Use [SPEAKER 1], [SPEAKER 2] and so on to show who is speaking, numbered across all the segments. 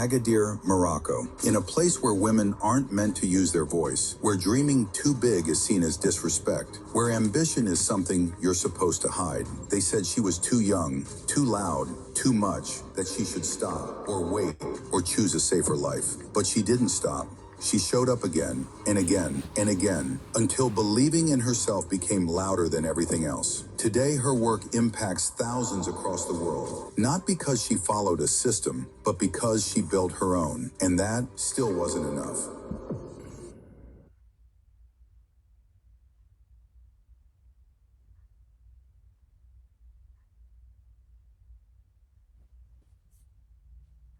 [SPEAKER 1] Agadir, Morocco, in a place where women aren't meant to use their voice, where dreaming too big is seen as disrespect, where ambition is something you're supposed to hide. They said she was too young, too loud, too much, that she should stop, or wait, or choose a safer life. But she didn't stop. She showed up again and again and again until believing in herself became louder than everything else. Today, her work impacts thousands across the world, not because she followed a system, but because she built her own. And that still wasn't enough.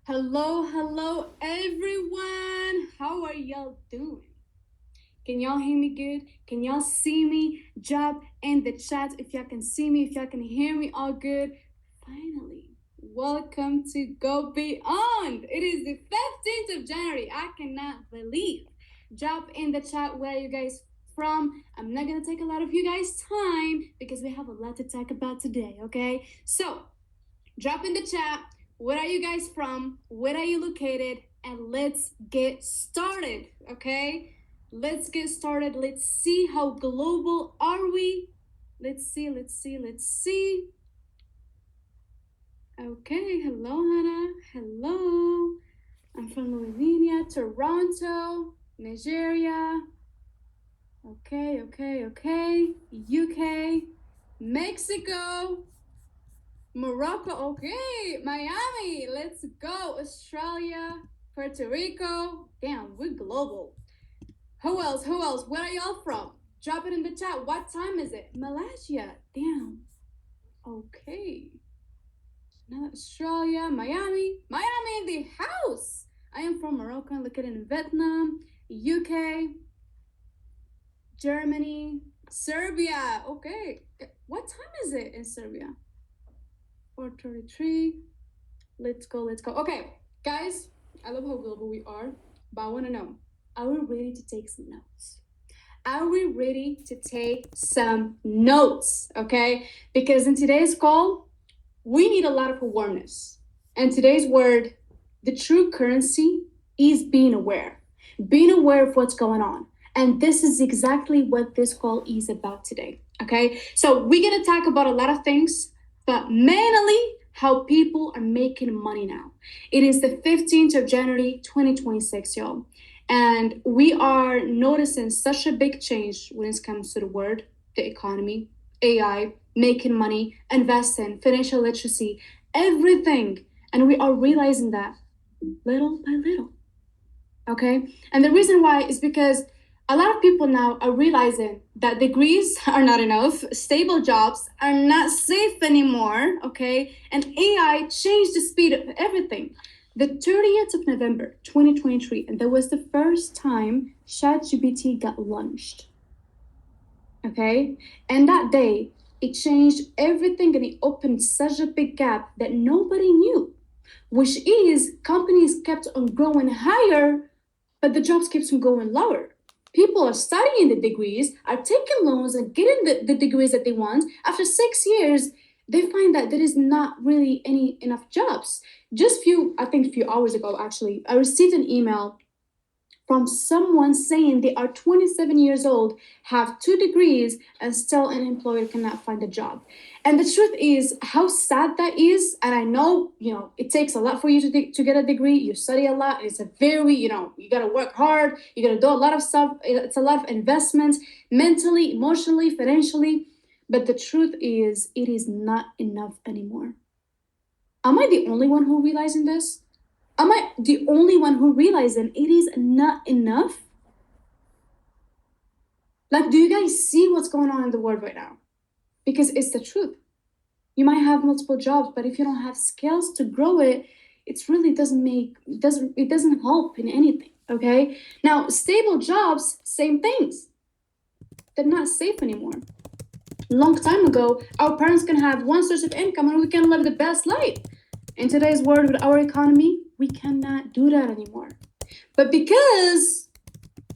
[SPEAKER 2] Hello, everyone. How are y'all doing? Can y'all hear me good? Can y'all see me? Drop in the chat if y'all can see me, if y'all can hear me all good. Finally, welcome to Go Beyond. It is the 15th of January. I cannot believe. Drop in the chat where you guys from. I'm not gonna take a lot of you guys' time because we have a lot to talk about today, okay? So, drop in the chat. Where are you guys from? Where are you located? And let's get started, okay? Let's get started. Let's see how global are we. Let's see. Okay, hello, Hannah. Hello. I'm from Slovenia, Toronto, Nigeria. Okay. UK, Mexico, Morocco, okay, Miami, let's go, Australia, Puerto Rico, damn, we're global. Who else, where are y'all from? Drop it in the chat, what time is it? Malaysia, damn, okay. Now Australia, Miami in the house. I am from Morocco, look at it in Vietnam, UK, Germany, Serbia, okay. What time is it in Serbia? 4:33. Let's go. Okay, guys, I love how global we are, but I want to know, are we ready to take some notes? Are we ready to take some notes? Okay, because in today's call, we need a lot of awareness. And today's word, the true currency is being aware of what's going on. And this is exactly what this call is about today. Okay, so we're gonna talk about a lot of things, but mainly how people are making money now. It is the 15th of January 2026, y'all. And we are noticing such a big change when it comes to the word, the economy, AI, making money, investing, financial literacy, everything. And we are realizing that little by little. Okay? And the reason why is because a lot of people now are realizing that degrees are not enough, stable jobs are not safe anymore, okay? And AI changed the speed of everything. The 30th of November 2023, and that was the first time ChatGPT got launched, okay? And that day, it changed everything and it opened such a big gap that nobody knew, which is companies kept on growing higher, but the jobs keeps on going lower. People are studying the degrees, are taking loans and getting the degrees that they want. After 6 years, they find that there is not really enough jobs. Just few hours ago, actually, I received an email from someone saying they are 27 years old, have 2 degrees, and still unemployed, cannot find a job. And the truth is how sad that is. And I know, it takes a lot for you to get a degree. You study a lot. It's a very, you got to work hard. You got to do a lot of stuff. It's a lot of investments, mentally, emotionally, financially. But the truth is, it is not enough anymore. Am I the only one who realizing this? Am I the only one who realizing it is not enough? Like, do you guys see what's going on in the world right now? Because it's the truth. You might have multiple jobs, but if you don't have skills to grow it, it really doesn't help in anything, okay? Now, stable jobs, same things. They're not safe anymore. Long time ago, our parents can have one source of income and we can live the best life. In today's world with our economy, we cannot do that anymore. But because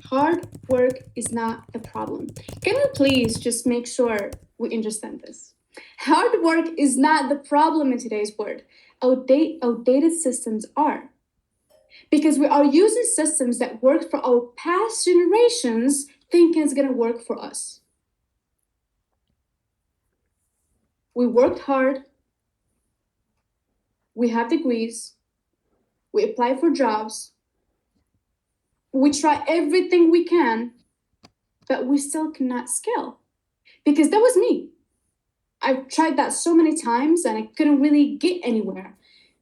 [SPEAKER 2] hard work is not the problem. Can we please just make sure we understand this? Hard work is not the problem in today's world. Outdated systems are. Because we are using systems that worked for our past generations, thinking it's going to work for us. We worked hard. We have degrees. We apply for jobs. We try everything we can, but we still cannot scale. Because that was me. I've tried that so many times and I couldn't really get anywhere.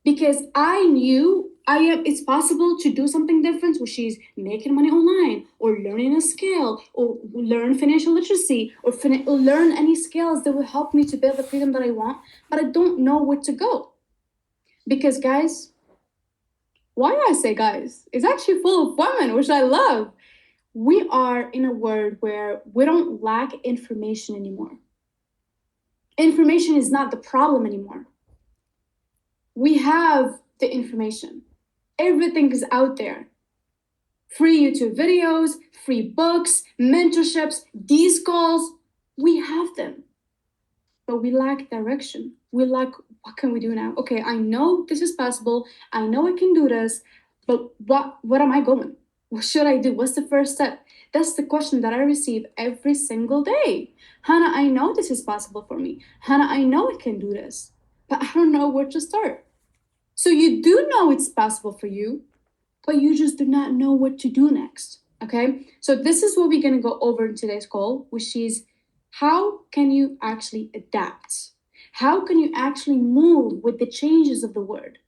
[SPEAKER 2] Because I knew it's possible to do something different, which is making money online, or learning a skill, or learn financial literacy, or learn any skills that will help me to build the freedom that I want, but I don't know where to go. Because guys, why do I say guys? It's actually full of women, which I love. We are in a world where we don't lack information anymore. Information is not the problem anymore. We have the information. Everything is out there. Free YouTube videos, free books, mentorships, these calls, we have them. But we lack direction. We lack, what can we do now? Okay, I know this is possible. I know I can do this, but what am I going? What should I do? What's the first step? That's the question that I receive every single day. Hannah, I know this is possible for me. Hannah, I know I can do this, but I don't know where to start. So you do know it's possible for you, but you just do not know what to do next, okay? So this is what we're gonna go over in today's call, which is how can you actually adapt? How can you actually move with the changes of the world?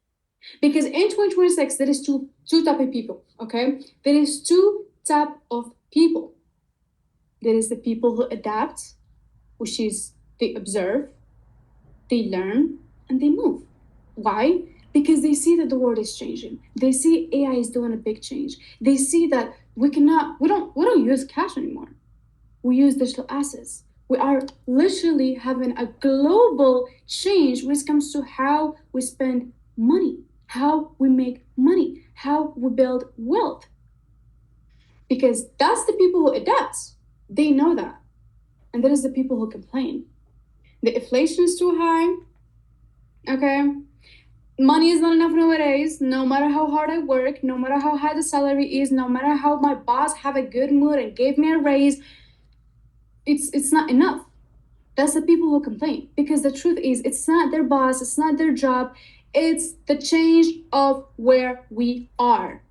[SPEAKER 2] Because in 2026, there is two type of people, okay? There is two type of people. There is the people who adapt, which is they observe, they learn, and they move. Why? Because they see that the world is changing. They see AI is doing a big change. They see that we don't use cash anymore. We use digital assets. We are literally having a global change when it comes to how we spend money, how we make money, how we build wealth. Because that's the people who adapt. They know that. And that is the people who complain. The inflation is too high. Okay? Money is not enough nowadays. No matter how hard I work, no matter how high the salary is, no matter how my boss have a good mood and gave me a raise, it's not enough. That's the people who complain. Because the truth is, it's not their boss, it's not their job, it's the change of where we are.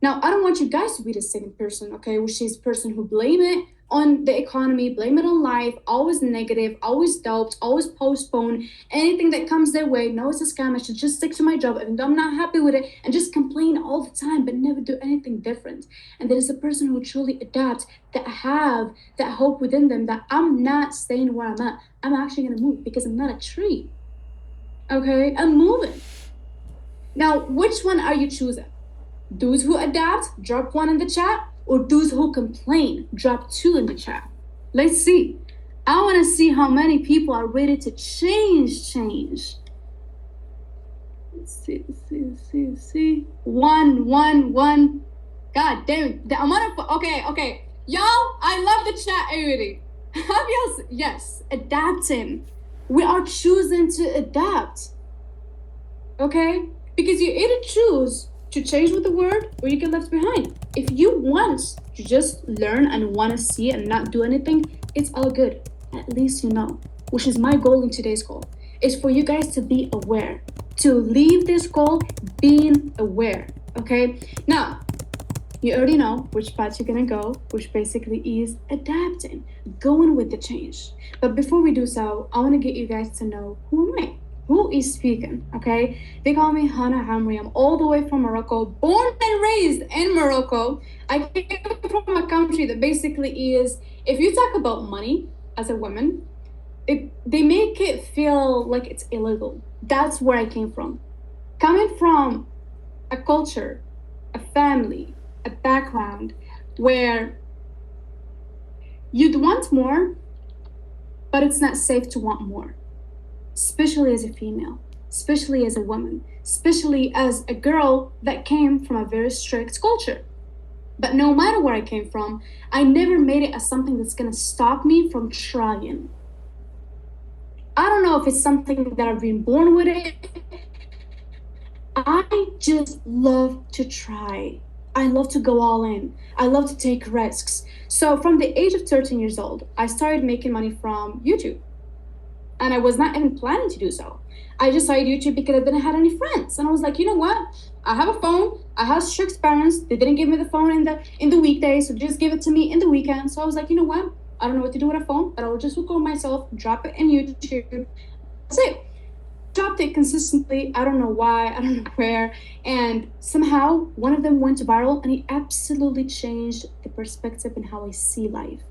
[SPEAKER 2] Now, I don't want you guys to be the second person, okay, which is person who blame it on the economy, blame it on life, always negative, always doubt, always postpone anything that comes their way. No, it's a scam. I should just stick to my job, and I'm not happy with it, and just complain all the time, but never do anything different. And there is a person who truly adapts, that have that hope within them, that I'm not staying where I'm at. I'm actually gonna move because I'm not a tree. Okay, I'm moving. Now, which one are you choosing? Those who adapt, drop 1 in the chat, or those who complain, drop 2 in the chat. Let's see. I want to see how many people are ready to change. Let's see. One. God damn it. The amount of, okay. Y'all, I love the chat already. Yes, adapting. We are choosing to adapt. Okay? Because you either choose to change with the world, or you get left behind. If you want to just learn and want to see and not do anything, it's all good. At least you know, which is my goal in today's call, is for you guys to be aware, to leave this call being aware, okay? Now, you already know which path you're gonna go, which basically is adapting, going with the change. But before we do so, I wanna get you guys to know, who am I? Who is speaking, okay? They call me Hannah Hamri. I'm all the way from Morocco, born and raised in Morocco. I came from a country that basically is, if you talk about money as a woman, they make it feel like it's illegal. That's where I came from. Coming from a culture, a family, a background where you'd want more, but it's not safe to want more. Especially as a female, especially as a woman, especially as a girl that came from a very strict culture. But no matter where I came from, I never made it as something that's gonna stop me from trying. I don't know if it's something that I've been born with it. I just love to try. I love to go all in. I love to take risks. So from the age of 13 years old, I started making money from YouTube. And I was not even planning to do so. I just started YouTube because I didn't have any friends. And I was like, you know what? I have a phone. I have strict parents. They didn't give me the phone in the weekdays, so they just give it to me in the weekend. So I was like, you know what? I don't know what to do with a phone, but I will just record myself, drop it in YouTube. That's it. Dropped it consistently. I don't know why, I don't know where. And somehow one of them went viral and it absolutely changed the perspective and how I see life.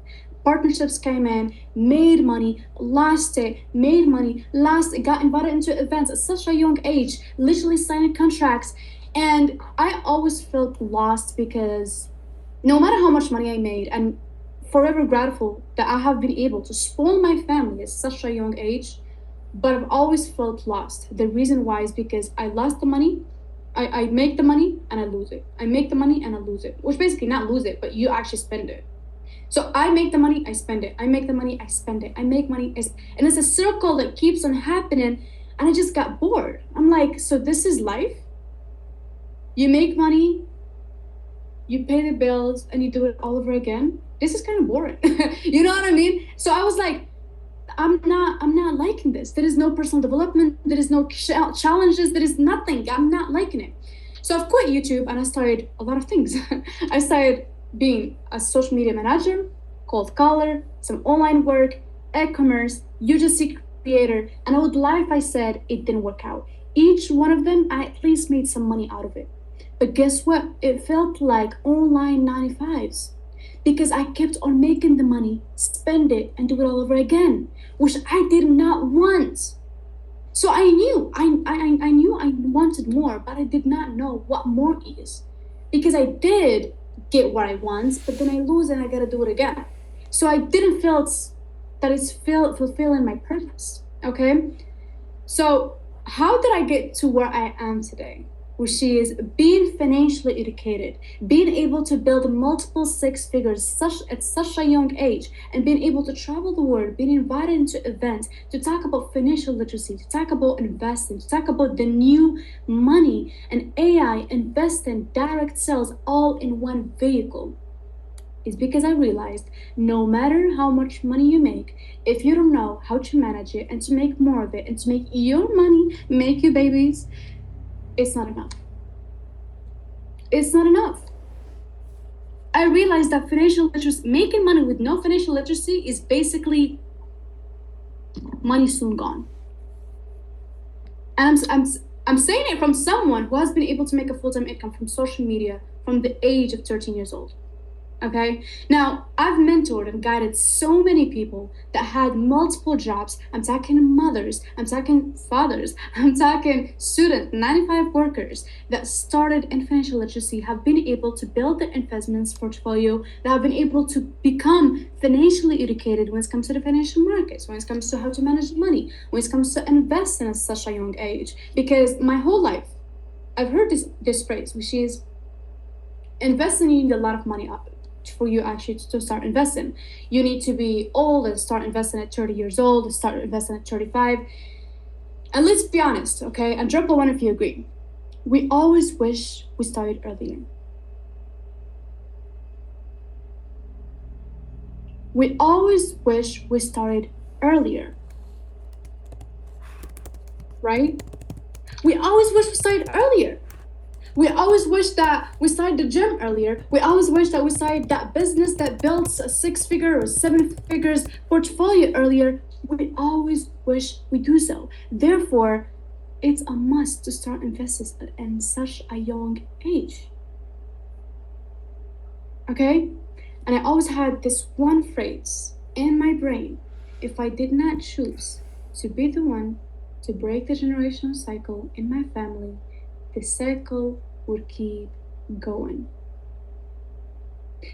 [SPEAKER 2] Partnerships came in, made money, lost it, made money, lost it, got invited into events at such a young age, literally signing contracts. And I always felt lost because no matter how much money I made, and forever grateful that I have been able to spoil my family at such a young age, but I've always felt lost. The reason why is because I lost the money. I make the money and I lose it. I make the money and I lose it, which basically not lose it, but you actually spend it. So I make the money, I spend it. I make the money, I spend it. I make money, and it's a circle that keeps on happening. And I just got bored. I'm like, so this is life? You make money, you pay the bills, and you do it all over again? This is kind of boring. You know what I mean? So I was like, I'm not liking this. There is no personal development. There is no challenges. There is nothing. I'm not liking it. So I've quit YouTube and I started a lot of things. I started being a social media manager, cold caller, some online work, e-commerce, UGC creator, and I would lie if I said it didn't work out. Each one of them, I at least made some money out of it. But guess what? It felt like online 95s because I kept on making the money, spend it, and do it all over again, which I did not want. So I knew I wanted more, but I did not know what more is. Because I did get what I want, but then I lose and I gotta do it again. So I didn't feel that it's fulfilling my purpose. Okay? So how did I get to where I am today? Which is being financially educated, being able to build multiple six figures at such a young age, and being able to travel the world, being invited into events to talk about financial literacy, to talk about investing, to talk about the new money and AI, investing, direct sales, all in one vehicle. Is because I realized no matter how much money you make, if you don't know how to manage it and to make more of it and to make your money make you babies, it's not enough. It's not enough. I realized that financial literacy, making money with no financial literacy, is basically money soon gone. And I'm saying it from someone who has been able to make a full-time income from social media from the age of 13 years old. Okay, now I've mentored and guided so many people that had multiple jobs. I'm talking mothers, I'm talking fathers, I'm talking students, 95 workers that started in financial literacy, have been able to build their investments portfolio, that have been able to become financially educated when it comes to the financial markets, when it comes to how to manage money, when it comes to investing at such a young age. Because my whole life, I've heard this phrase, which is investing, you need a lot of money up for you actually to start investing. You need to be old and start investing at 30 years old, start investing at 35. And let's be honest, okay? And drop a one if you agree. We always wish we started earlier. We always wish we started earlier. Right? We always wish we started earlier. We always wish that we started the gym earlier. We always wish that we started that business that builds a 6-figure or 7 figures portfolio earlier. We always wish we do so. Therefore, it's a must to start investing in such a young age. Okay? And I always had this one phrase in my brain: if I did not choose to be the one to break the generational cycle in my family, the cycle would keep going.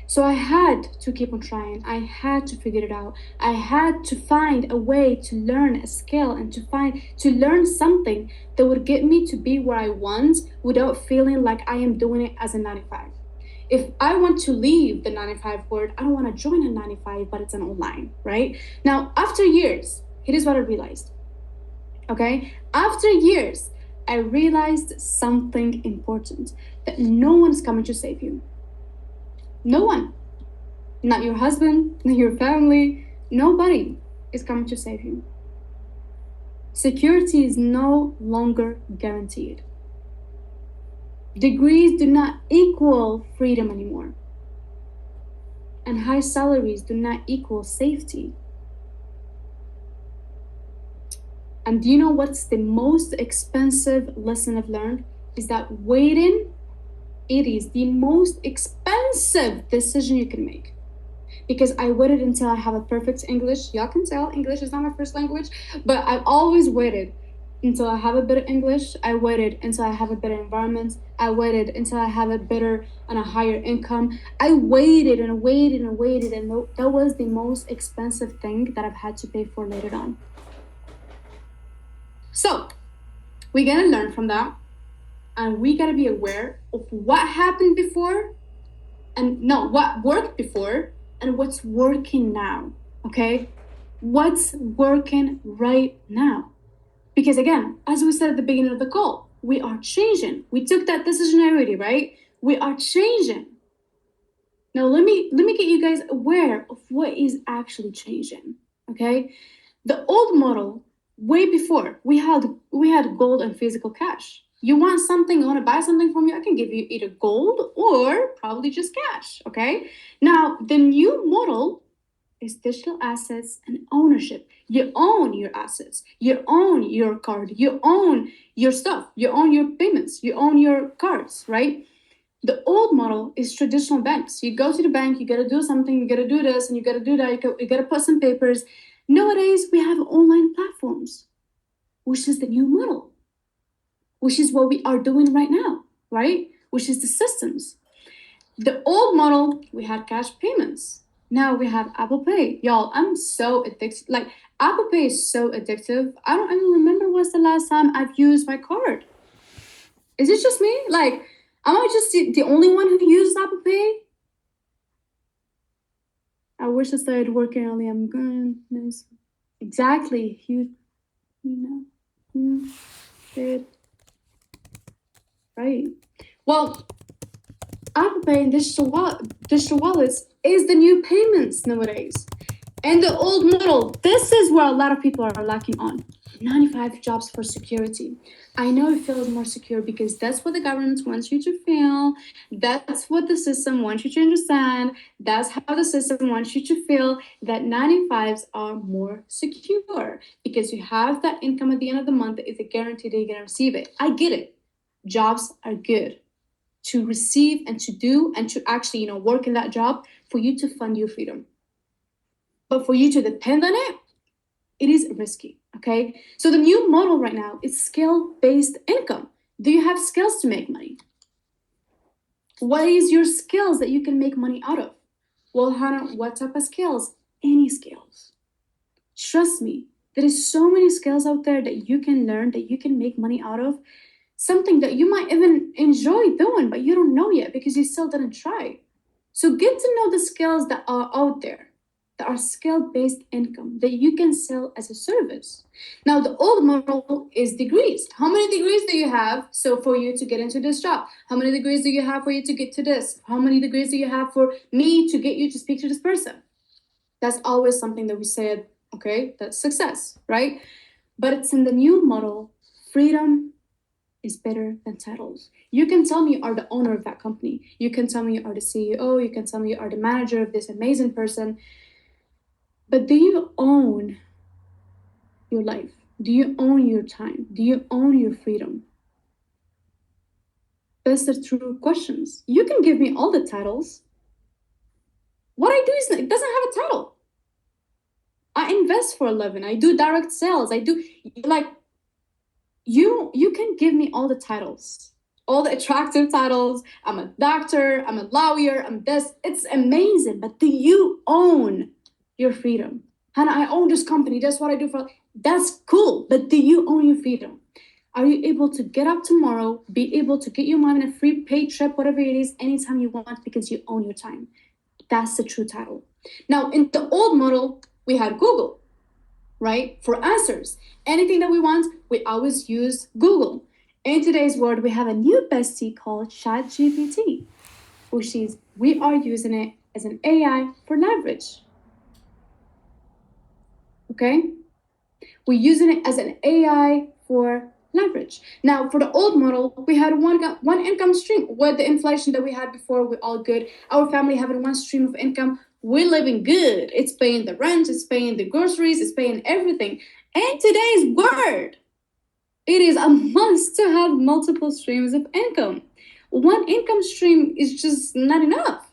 [SPEAKER 2] So I had to keep on trying. I had to figure it out. I had to find a way to learn a skill and to learn something that would get me to be where I want without feeling like I am doing it as a 95. If I want to leave the 95 world, I don't want to join a 95, but it's an online, right? Now, after years, here is what I realized. Okay? After years, I realized something important, that no one's coming to save you. No one. Not your husband, not your family, nobody is coming to save you. Security is no longer guaranteed. Degrees do not equal freedom anymore. And high salaries do not equal safety. And do you know what's the most expensive lesson I've learned? Is that waiting, it is the most expensive decision you can make. Because I waited until I have a perfect English. Y'all can tell English is not my first language, but I've always waited until I have a better English. I waited until I have a better environment. I waited until I have a better and a higher income. I waited and waited and waited, and that was the most expensive thing that I've had to pay for later on. So we gotta learn from that, and we gotta be aware of what happened before, and no, what worked before, and what's working now, okay? What's working right now? Because again, as we said at the beginning of the call, we are changing. We took that decision already, right? We are changing. Now let me get you guys aware of what is actually changing, okay? The old model, way before, we had gold and physical cash. You want something, I want to buy something from you, I can give you either gold or probably just cash, okay? Now, the new model is digital assets and ownership. You own your assets, you own your card, you own your stuff, you own your payments, you own your cards, right? The old model is traditional banks. You go to the bank, you gotta do something, you gotta do this, and you gotta do that, you gotta put some papers. Nowadays, we have online platforms, which is the new model, which is what we are doing right now, right? Which is the systems. The old model, we had cash payments. Now we have Apple Pay. Y'all, I'm so addicted. Like, Apple Pay is so addictive. I don't even remember what's the last time I've used my card. Is it just me? Like, am I just the only one who uses Apple Pay? I wish I started working early. I'm good. Nice. Exactly. You know. Good. Right. Well, Apple Pay and digital wallets is the new payments nowadays. And the old model, this is where a lot of people are lacking on. 95 jobs for security. I know it feels more secure because that's what the government wants you to feel. That's what the system wants you to understand. That's how the system wants you to feel, that 95s are more secure because you have that income at the end of the month. It's a guarantee that you're going to receive it. I get it. Jobs are good to receive and to do and to actually, work in that job for you to fund your freedom. But for you to depend on it, it is risky, okay? So the new model right now is skill-based income. Do you have skills to make money? What is your skills that you can make money out of? Well, Hannah, what type of skills? Any skills. Trust me, there is so many skills out there that you can learn, that you can make money out of. Something that you might even enjoy doing, but you don't know yet because you still didn't try. So get to know the skills that are out there, that are skill-based income, that you can sell as a service. Now, the old model is degrees. How many degrees do you have so for you to get into this job? How many degrees do you have for you to get to this? How many degrees do you have for me to get you to speak to this person? That's always something that we said, okay, that's success, right? But it's in the new model, freedom is better than titles. You can tell me you are the owner of that company. You can tell me you are the CEO. You can tell me you are the manager of this amazing person. But do you own your life? Do you own your time? Do you own your freedom? That's the true questions. You can give me all the titles. What I do is, it doesn't have a title. I invest for a living. I do direct sales. I do, like, you can give me all the titles, all the attractive titles. I'm a doctor, I'm a lawyer, I'm this. It's amazing, but do you own your freedom? Hannah, I own this company. That's what I do for. That's cool, but do you own your freedom? Are you able to get up tomorrow, be able to get your mom in a free paid trip, whatever it is, anytime you want because you own your time? That's the true title. Now, in the old model, we had Google, right? For answers. Anything that we want, we always use Google. In today's world, we have a new bestie called ChatGPT, which is we are using it as an AI for leverage. Okay? We're using it as an AI for leverage. Now, for the old model, we had one income stream. With the inflation that we had before, we're all good. Our family having one stream of income, we're living good. It's paying the rent, it's paying the groceries, it's paying everything. In today's world, it is a must to have multiple streams of income. One income stream is just not enough.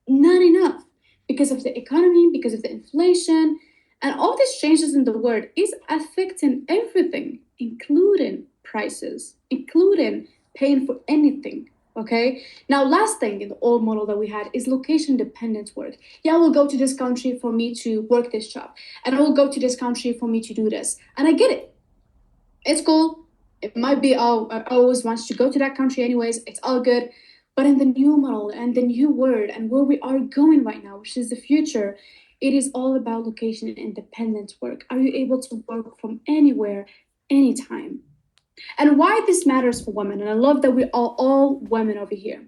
[SPEAKER 2] Not enough. Because of the economy, because of the inflation, and all these changes in the world is affecting everything, including prices, including paying for anything. Okay. Now, last thing in the old model that we had is location dependent work. Yeah, I will go to this country for me to work this job, and I will go to this country for me to do this. And I get it. It's cool. It might be, oh, I always wants to go to that country anyways. It's all good. But in the new model and the new world and where we are going right now, which is the future, it is all about location independent work. Are you able to work from anywhere, anytime? And why this matters for women, and I love that we are all women over here.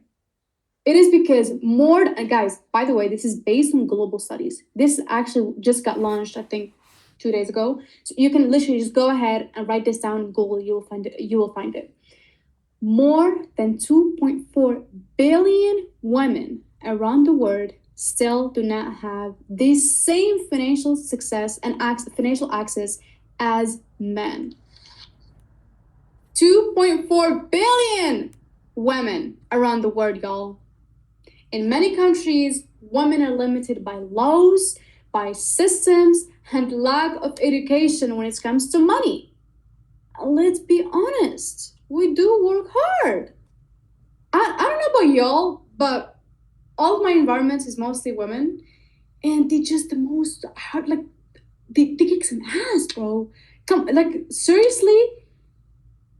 [SPEAKER 2] It is because more, and guys, by the way, this is based on global studies. This actually just got launched, I think, 2 days ago. So you can literally just go ahead and write this down in Google. You will find it. You will find it. More than 2.4 billion women around the world still do not have the same financial success and financial access as men. 2.4 billion women around the world, y'all. In many countries, women are limited by laws, by systems, and lack of education when it comes to money. Let's be honest, we do work hard. I don't know about y'all, but all of my environment is mostly women, and they just the most hard, like they kick some ass, bro. Come, like seriously,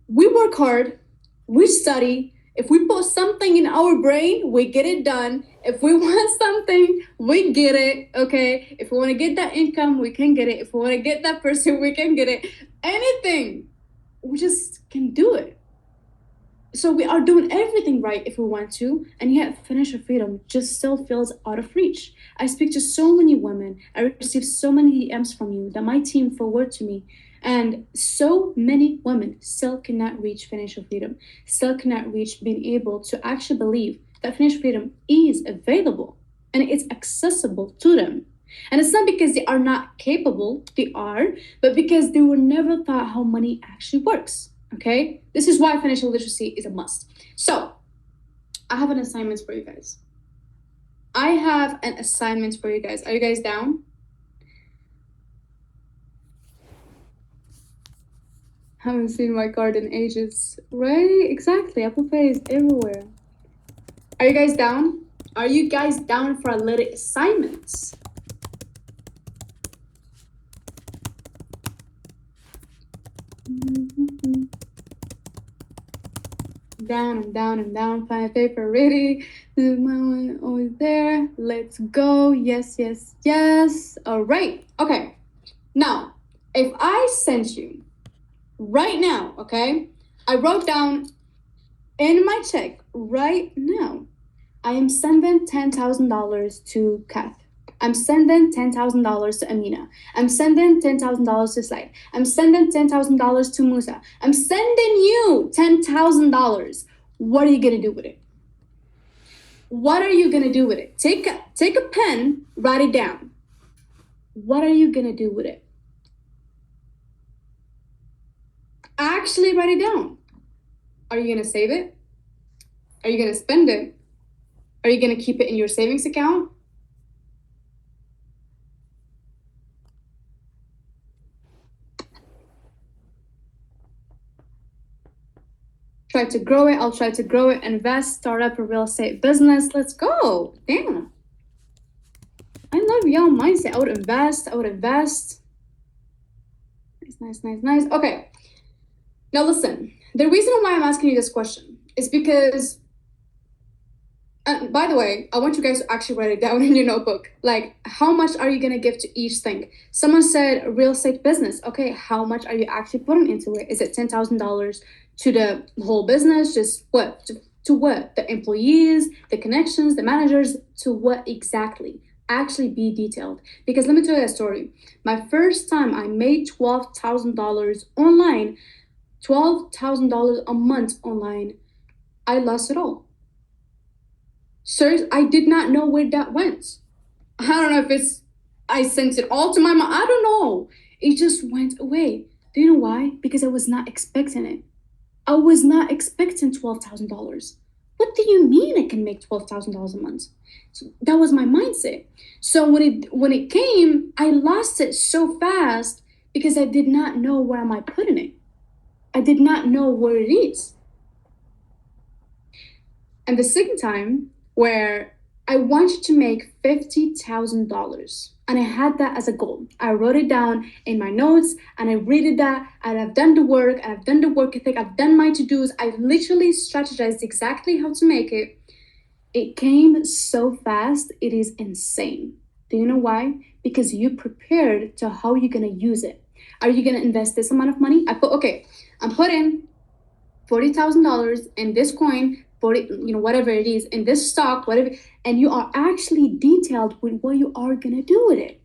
[SPEAKER 2] we work hard, we study. If we put something in our brain, we get it done. If we want something, we get it, okay? If we want to get that income, we can get it. If we want to get that person, we can get it. Anything, we just can do it. So we are doing everything right if we want to, and yet financial freedom just still feels out of reach. I speak to so many women. I receive so many DMs from you that my team forward to me. And so many women still cannot reach financial freedom, still cannot reach being able to actually believe that financial freedom is available and it's accessible to them. And it's not because they are not capable, they are, but because they were never taught how money actually works. Okay? This is why financial literacy is a must. So, I have an assignment for you guys. Are you guys down? Haven't seen my card in ages. Right? Exactly. Apple Pay is everywhere. Are you guys down? Are you guys down for a little assignments? I'm down. Pen and paper ready. My one always there. Let's go. Yes. All right. Okay. Now, if I sent you right now, okay, I wrote down in my check right now, I am sending $10,000 to Kath. I'm sending $10,000 to Amina. I'm sending $10,000 to Slide. I'm sending $10,000 to Musa. I'm sending you $10,000. What are you gonna do with it? What are you gonna do with it? Take a pen, write it down. What are you gonna do with it? Actually write it down. Are you gonna save it? Are you gonna spend it? Are you gonna keep it in your savings account? Try to grow it. I'll try to grow it, invest, start up a real estate business. Let's go. Damn. I love y'all mindset. I would invest. Nice. Okay. Now listen, the reason why I'm asking you this question is because, and by the way, I want you guys to actually write it down in your notebook. Like, how much are you gonna give to each thing? Someone said real estate business. Okay, how much are you actually putting into it? Is it $10,000, to the whole business, just what? To what? The employees, the connections, the managers, to what exactly? Actually be detailed. Because let me tell you a story. My first time I made $12,000 online, $12,000 a month online, I lost it all. Sirs, I did not know where that went. I don't know if it's, I sent it all to my mom. I don't know. It just went away. Do you know why? Because I was not expecting it. I was not expecting $12,000. What do you mean I can make $12,000 a month? So that was my mindset. So when it came, I lost it so fast because I did not know where am I putting it. I did not know where it is. And the second time where I wanted to make $50,000 and I had that as a goal. I wrote it down in my notes and I read it that and I've done the work and I've done the work ethic. I've done my to-dos. I've literally strategized exactly how to make it. It came so fast. It is insane. Do you know why? Because you prepared to how you're going to use it. Are you going to invest this amount of money? I'm putting $40,000 in this coin, 40, whatever it is, in this stock, whatever, and you are actually detailed with what you are gonna do with it.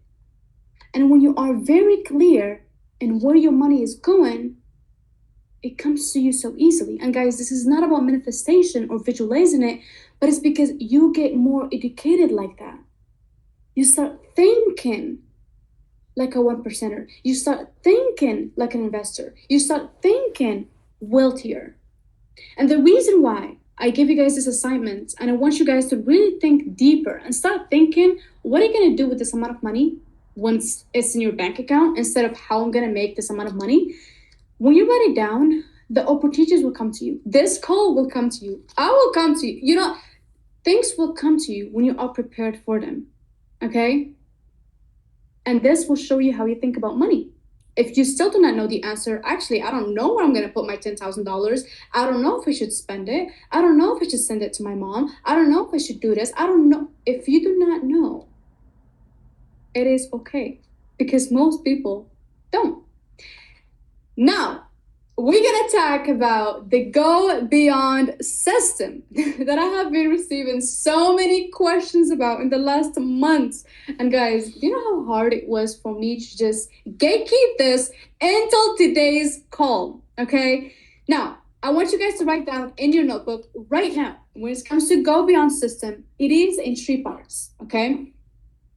[SPEAKER 2] And when you are very clear in where your money is going, it comes to you so easily. And guys, this is not about manifestation or visualizing it, but it's because you get more educated like that. You start thinking like a 1%er. You start thinking like an investor. You start thinking wealthier. And the reason why I give you guys this assignment and I want you guys to really think deeper and start thinking, what are you going to do with this amount of money once it's in your bank account instead of how I'm going to make this amount of money? When you write it down, the opportunities will come to you. This call will come to you. I will come to you. Things will come to you when you are prepared for them. Okay? And this will show you how you think about money. If you still do not know the answer, actually, I don't know where I'm going to put my $10,000. I don't know if I should spend it. I don't know if I should send it to my mom. I don't know if I should do this. I don't know. If you do not know, it is okay because most people don't. Now, we're going to talk about the Go Beyond system that I have been receiving so many questions about in the last months. And guys, do you know how hard it was for me to just gatekeep this until today's call? Okay. Now, I want you guys to write down in your notebook right now, when it comes to Go Beyond system, it is in 3 parts. Okay.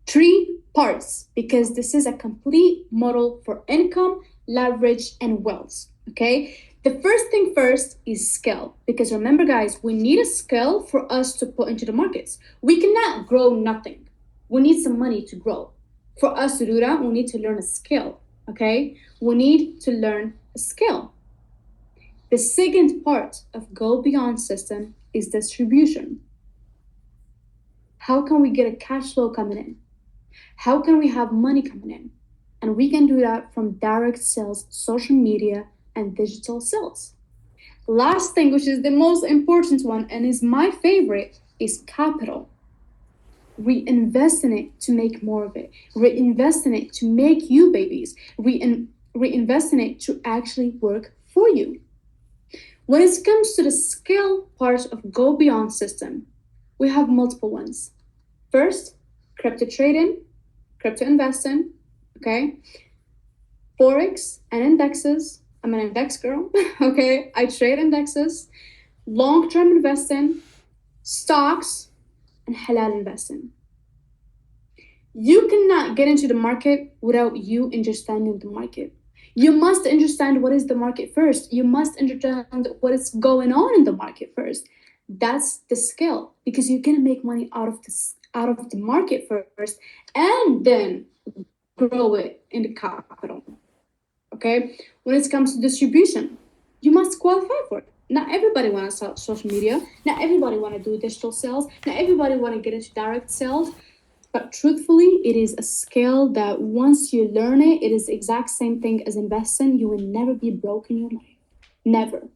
[SPEAKER 2] 3 parts, because this is a complete model for income, leverage, and wealth. Okay, the first thing first is skill, because remember guys, we need a skill for us to put into the markets. We cannot grow nothing. We need some money to grow. For us to do that, we need to learn a skill. Okay, we need to learn a skill. The second part of Go Beyond system is distribution. How can we get a cash flow coming in? How can we have money coming in? And we can do that from direct sales, social media, and digital sales. Last thing, which is the most important one and is my favorite, is capital. Reinvest in it to make more of it. Reinvest in it to make you babies. Reinvest in it to actually work for you. When it comes to the skill part of Go Beyond system, we have multiple ones. First, crypto trading, crypto investing, okay? Forex and indexes. I'm an index girl, okay? I trade indexes, long-term investing, stocks, and halal investing. You cannot get into the market without you understanding the market. You must understand what is the market first. You must understand what is going on in the market first. That's the skill, because you're gonna make money out of the market first, and then grow it into capital. Okay, when it comes to distribution, you must qualify for it. Not everybody want to sell social media. Not everybody want to do digital sales. Not everybody want to get into direct sales. But truthfully, it is a skill that once you learn it, it is the exact same thing as investing. You will never be broke in your life. Never.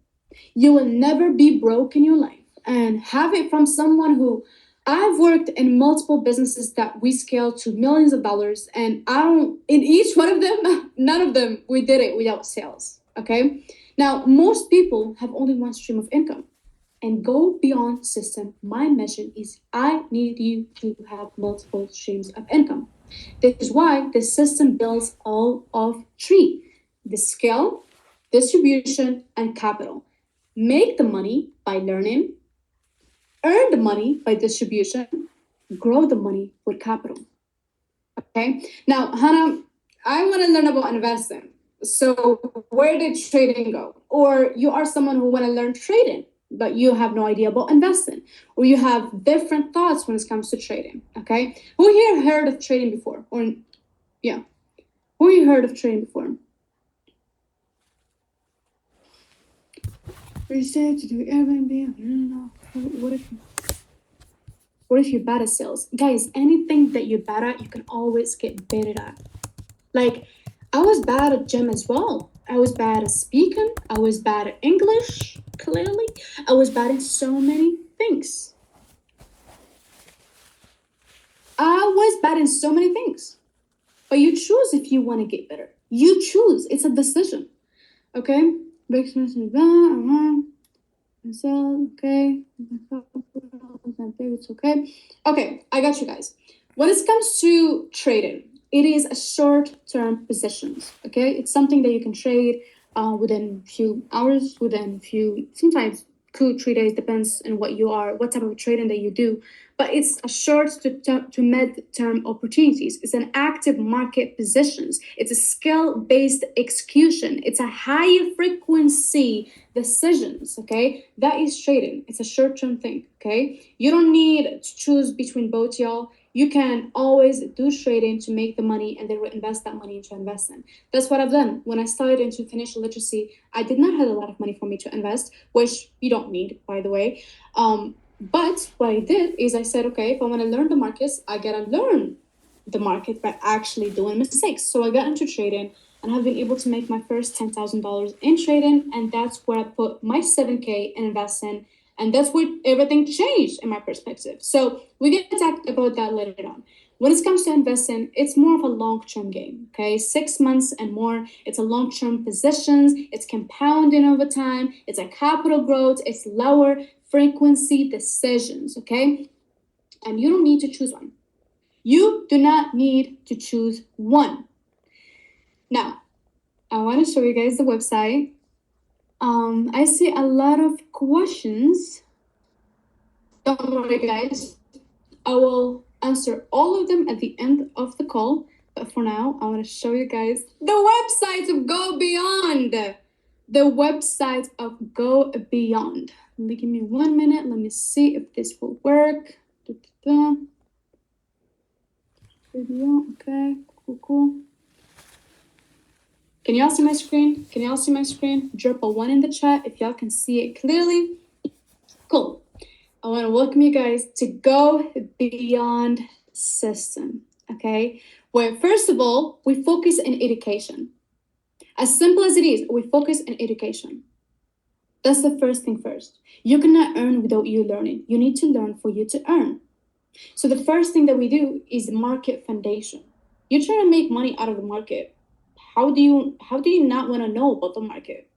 [SPEAKER 2] You will never be broke in your life. And have it from someone who, I've worked in multiple businesses that we scaled to millions of dollars, and in each one of them, none of them, we did it without sales. Okay. Now, most people have only one stream of income. And go beyond system, my mission is I need you to have multiple streams of income. This is why the system builds all of three: the skill, distribution, and capital. Make the money by learning, earn the money by distribution, grow the money with capital. Okay. Now, Hannah, I want to learn about investing. So where did trading go? Or you are someone who want to learn trading, but you have no idea about investing, or you have different thoughts when it comes to trading. Okay. Who here heard of trading before? Or yeah. Who here heard of trading before? Research to do Airbnb. I don't know. What if you're bad at sales? Guys, anything that you're bad at, you can always get better at. Like, I was bad at gym as well. I was bad at speaking. I was bad at English, clearly. I was bad at so many things. But you choose if you want to get better. You choose. It's a decision. Okay? So, okay. It's okay. Okay, I got you guys. When it comes to trading, it is a short-term positions. Okay, it's something that you can trade within a few hours, sometimes 2-3 days, depends on what type of trading that you do. But it's a short to mid-term opportunities. It's an active market positions. It's a skill-based execution. It's a high frequency decisions. Okay, that is trading. It's a short-term thing. Okay, you don't need to choose between both, y'all. You can always do trading to make the money and then reinvest that money into investing. That's what I've done. When I started into financial literacy, I did not have a lot of money for me to invest, which you don't need, by the way. But what I did is I said, okay, if I want to learn the markets, I gotta learn the market by actually doing mistakes. So I got into trading and have been able to make my first $10,000 in trading. And that's where I put my 7K in investing. And that's where everything changed in my perspective. So we're going to talk about that later on. When it comes to investing, it's more of a long-term game, okay? 6 months and more. It's a long-term positions. It's compounding over time. It's a capital growth. It's lower frequency decisions, okay? And you don't need to choose one. You do not need to choose one. Now, I want to show you guys the website. I see a lot of questions. Don't worry, guys. I will answer all of them at the end of the call. But for now, I want to show you guys the website of Go Beyond. The website of Go Beyond. Give me 1 minute. Let me see if this will work. Video. Okay. Cool. Can y'all see my screen? Drop a 1 in the chat if y'all can see it clearly. Cool. I want to welcome you guys to Go Beyond system, okay? Where, first of all, we focus on education. As simple as it is, we focus on education. That's the first thing first. You cannot earn without you learning. You need to learn for you to earn. So the first thing that we do is market foundation. You're trying to make money out of the market. How do you not want to know about the market?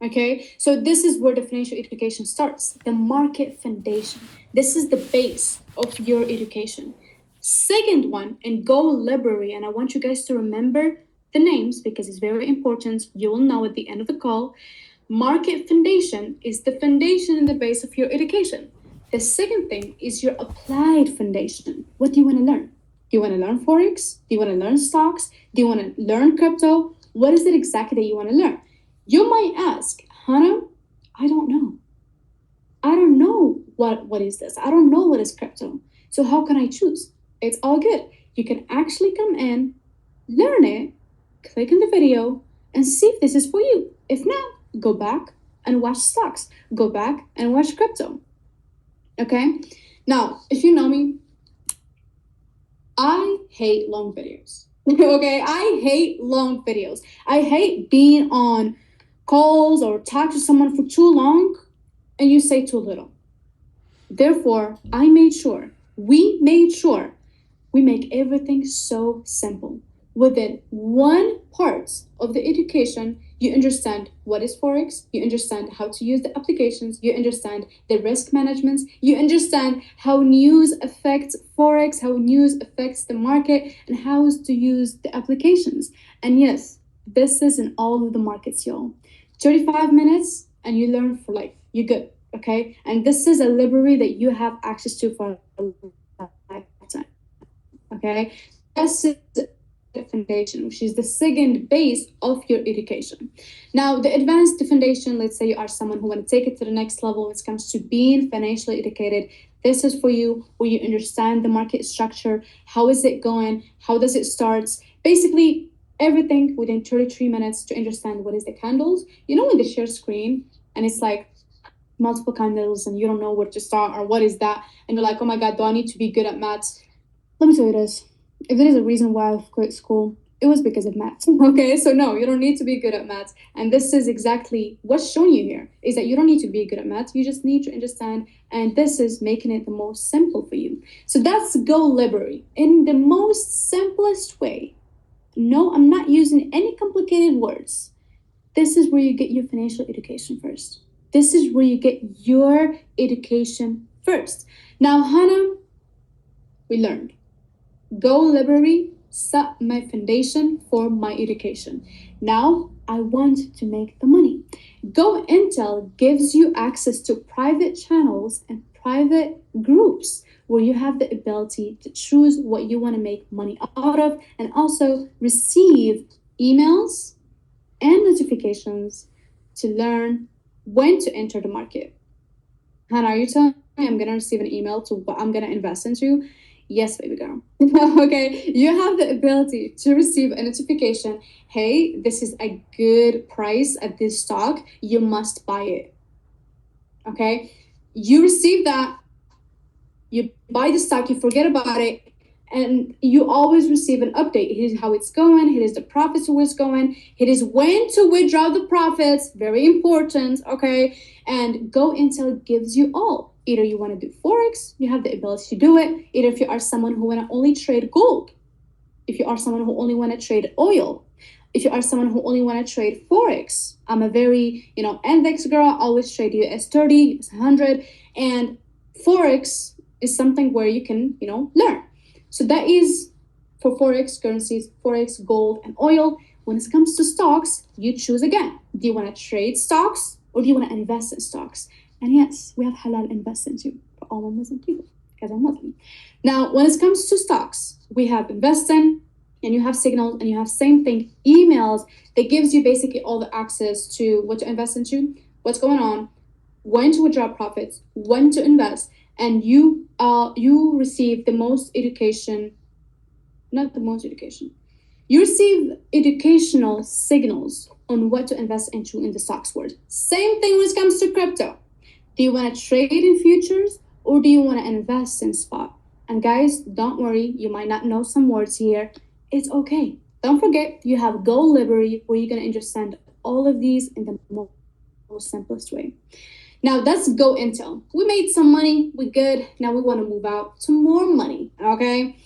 [SPEAKER 2] Okay, so this is where the financial education starts, the market foundation. This is the base of your education. Second one, and Go Library, and I want you guys to remember the names because it's very important. You will know at the end of the call. Market foundation is the foundation and the base of your education. The second thing is your applied foundation. What do you want to learn? Do you want to learn Forex? Do you want to learn stocks? Do you want to learn crypto? What is it exactly that you want to learn? You might ask, Hannah, I don't know. I don't know what is this. I don't know what is crypto. So how can I choose? It's all good. You can actually come in, learn it, click in the video, and see if this is for you. If not, go back and watch stocks. Go back and watch crypto. Okay? Now, if you know me, I hate long videos. Okay? I hate long videos. I hate being on calls or talk to someone for too long and you say too little. Therefore, we made sure we make everything so simple. within one part of the education, you understand what is Forex, you understand how to use the applications, you understand the risk management, you understand how news affects Forex, how news affects the market, and how to use the applications. And yes, this is in all of the markets, y'all. 35 minutes and you learn for life. You're good, okay? And this is a library that you have access to for a lifetime, okay? This is foundation, which is the second base of your education. Now, the advanced foundation, let's say you are someone who want to take it to the next level when it comes to being financially educated. This is for you, where you understand the market structure, how is it going, how does it start, basically everything within 33 minutes to understand what is the candles. You know when they share screen and it's like multiple candles and you don't know where to start or what is that, and you're like, oh my god, do I need to be good at maths? Let me tell you this. If there is a reason why I've quit school, it was because of maths. Okay, so no, you don't need to be good at maths. And this is exactly what's showing you here, is that you don't need to be good at maths. You just need to understand. And this is making it the most simple for you. So that's Go Library in the most simplest way. No, I'm not using any complicated words. This is where you get your financial education first. This is where you get your education first. Now, Hannah, we learned. Go Library set my foundation for my education. Now I want to make the money. Go Intel gives you access to private channels and private groups where you have the ability to choose what you want to make money out of and also receive emails and notifications to learn when to enter the market. Hannah, are you telling me I'm going to receive an email to what I'm going to invest into? Yes, baby girl. Okay, you have the ability to receive a notification. Hey, this is a good price at this stock. You must buy it. Okay, you receive that. You buy the stock. You forget about it. And you always receive an update. It is how it's going. It is the profits where it's going. It is when to withdraw the profits. Very important. Okay. And Go Intel gives you all. Either you want to do Forex, you have the ability to do it. Either if you are someone who want to only trade gold, if you are someone who only want to trade oil, if you are someone who only want to trade Forex. I'm a very, index girl. I always trade US 30, US 100. And Forex is something where you can, learn. So that is for Forex currencies, Forex, gold, and oil. When it comes to stocks, you choose again. Do you want to trade stocks or do you want to invest in stocks? And yes, we have halal investing too for all Muslim people because I'm Muslim. Now, when it comes to stocks, we have investing and you have signals and you have same thing, emails that gives you basically all the access to what to invest into, what's going on, when to withdraw profits, when to invest, and you receive the most education, not the most education. You receive educational signals on what to invest into in the stocks world. Same thing when it comes to crypto. Do you want to trade in futures or do you want to invest in spot? And guys, don't worry, you might not know some words here. It's okay. Don't forget, you have Go Library where you're going to understand all of these in the most simplest way. Now that's Go Intel. We made some money, we good. Now we want to move out to more money, okay?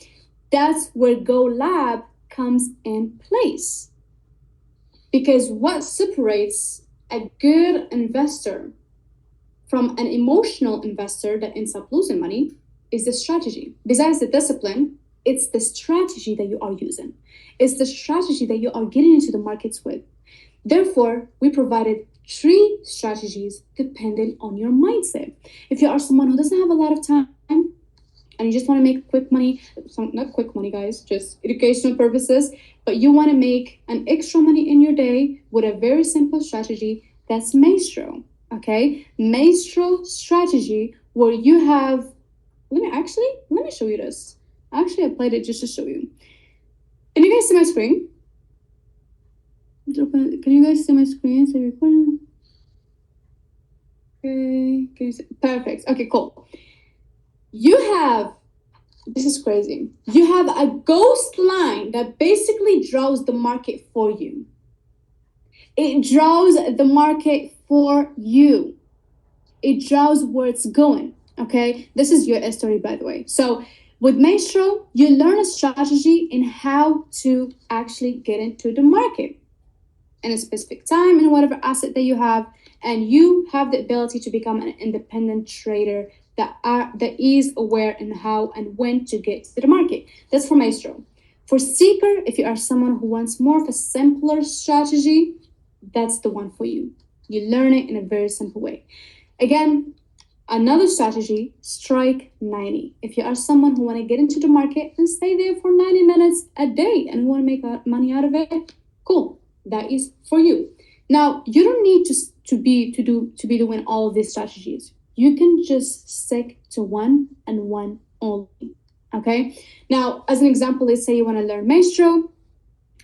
[SPEAKER 2] That's where Go Lab comes in place. Because what separates a good investor from an emotional investor that ends up losing money is the strategy. Besides the discipline, it's the strategy that you are using. It's the strategy that you are getting into the markets with. Therefore, we provided 3 strategies dependent on your mindset. If you are someone who doesn't have a lot of time and you just want to make quick money, not quick money, guys, just educational purposes, but you want to make an extra money in your day with a very simple strategy, that's Maestro. Okay, Maestro strategy where you have, let me show you this. Actually, I played it just to show you. Can you guys see my screen? Can you guys see my screen? So recording. Okay, can you see? Perfect. Okay, cool. You have, this is crazy. You have a ghost line that basically draws the market for you. It draws the market for you. It draws where it's going. Okay, this is your story, by the way. So With Maestro, you learn a strategy in how to actually get into the market in a specific time in whatever asset that you have, and you have the ability to become an independent trader that is aware in how and when to get to the market. That's for Maestro. For Seeker, if you are someone who wants more of a simpler strategy, that's the one for you. You learn it in a very simple way. Again, another strategy, strike 90. If you are someone who want to get into the market and stay there for 90 minutes a day and want to make money out of it, cool. That is for you. Now, you don't need to be doing all of these strategies. You can just stick to one and one only. Okay? Now, as an example, let's say you want to learn Maestro.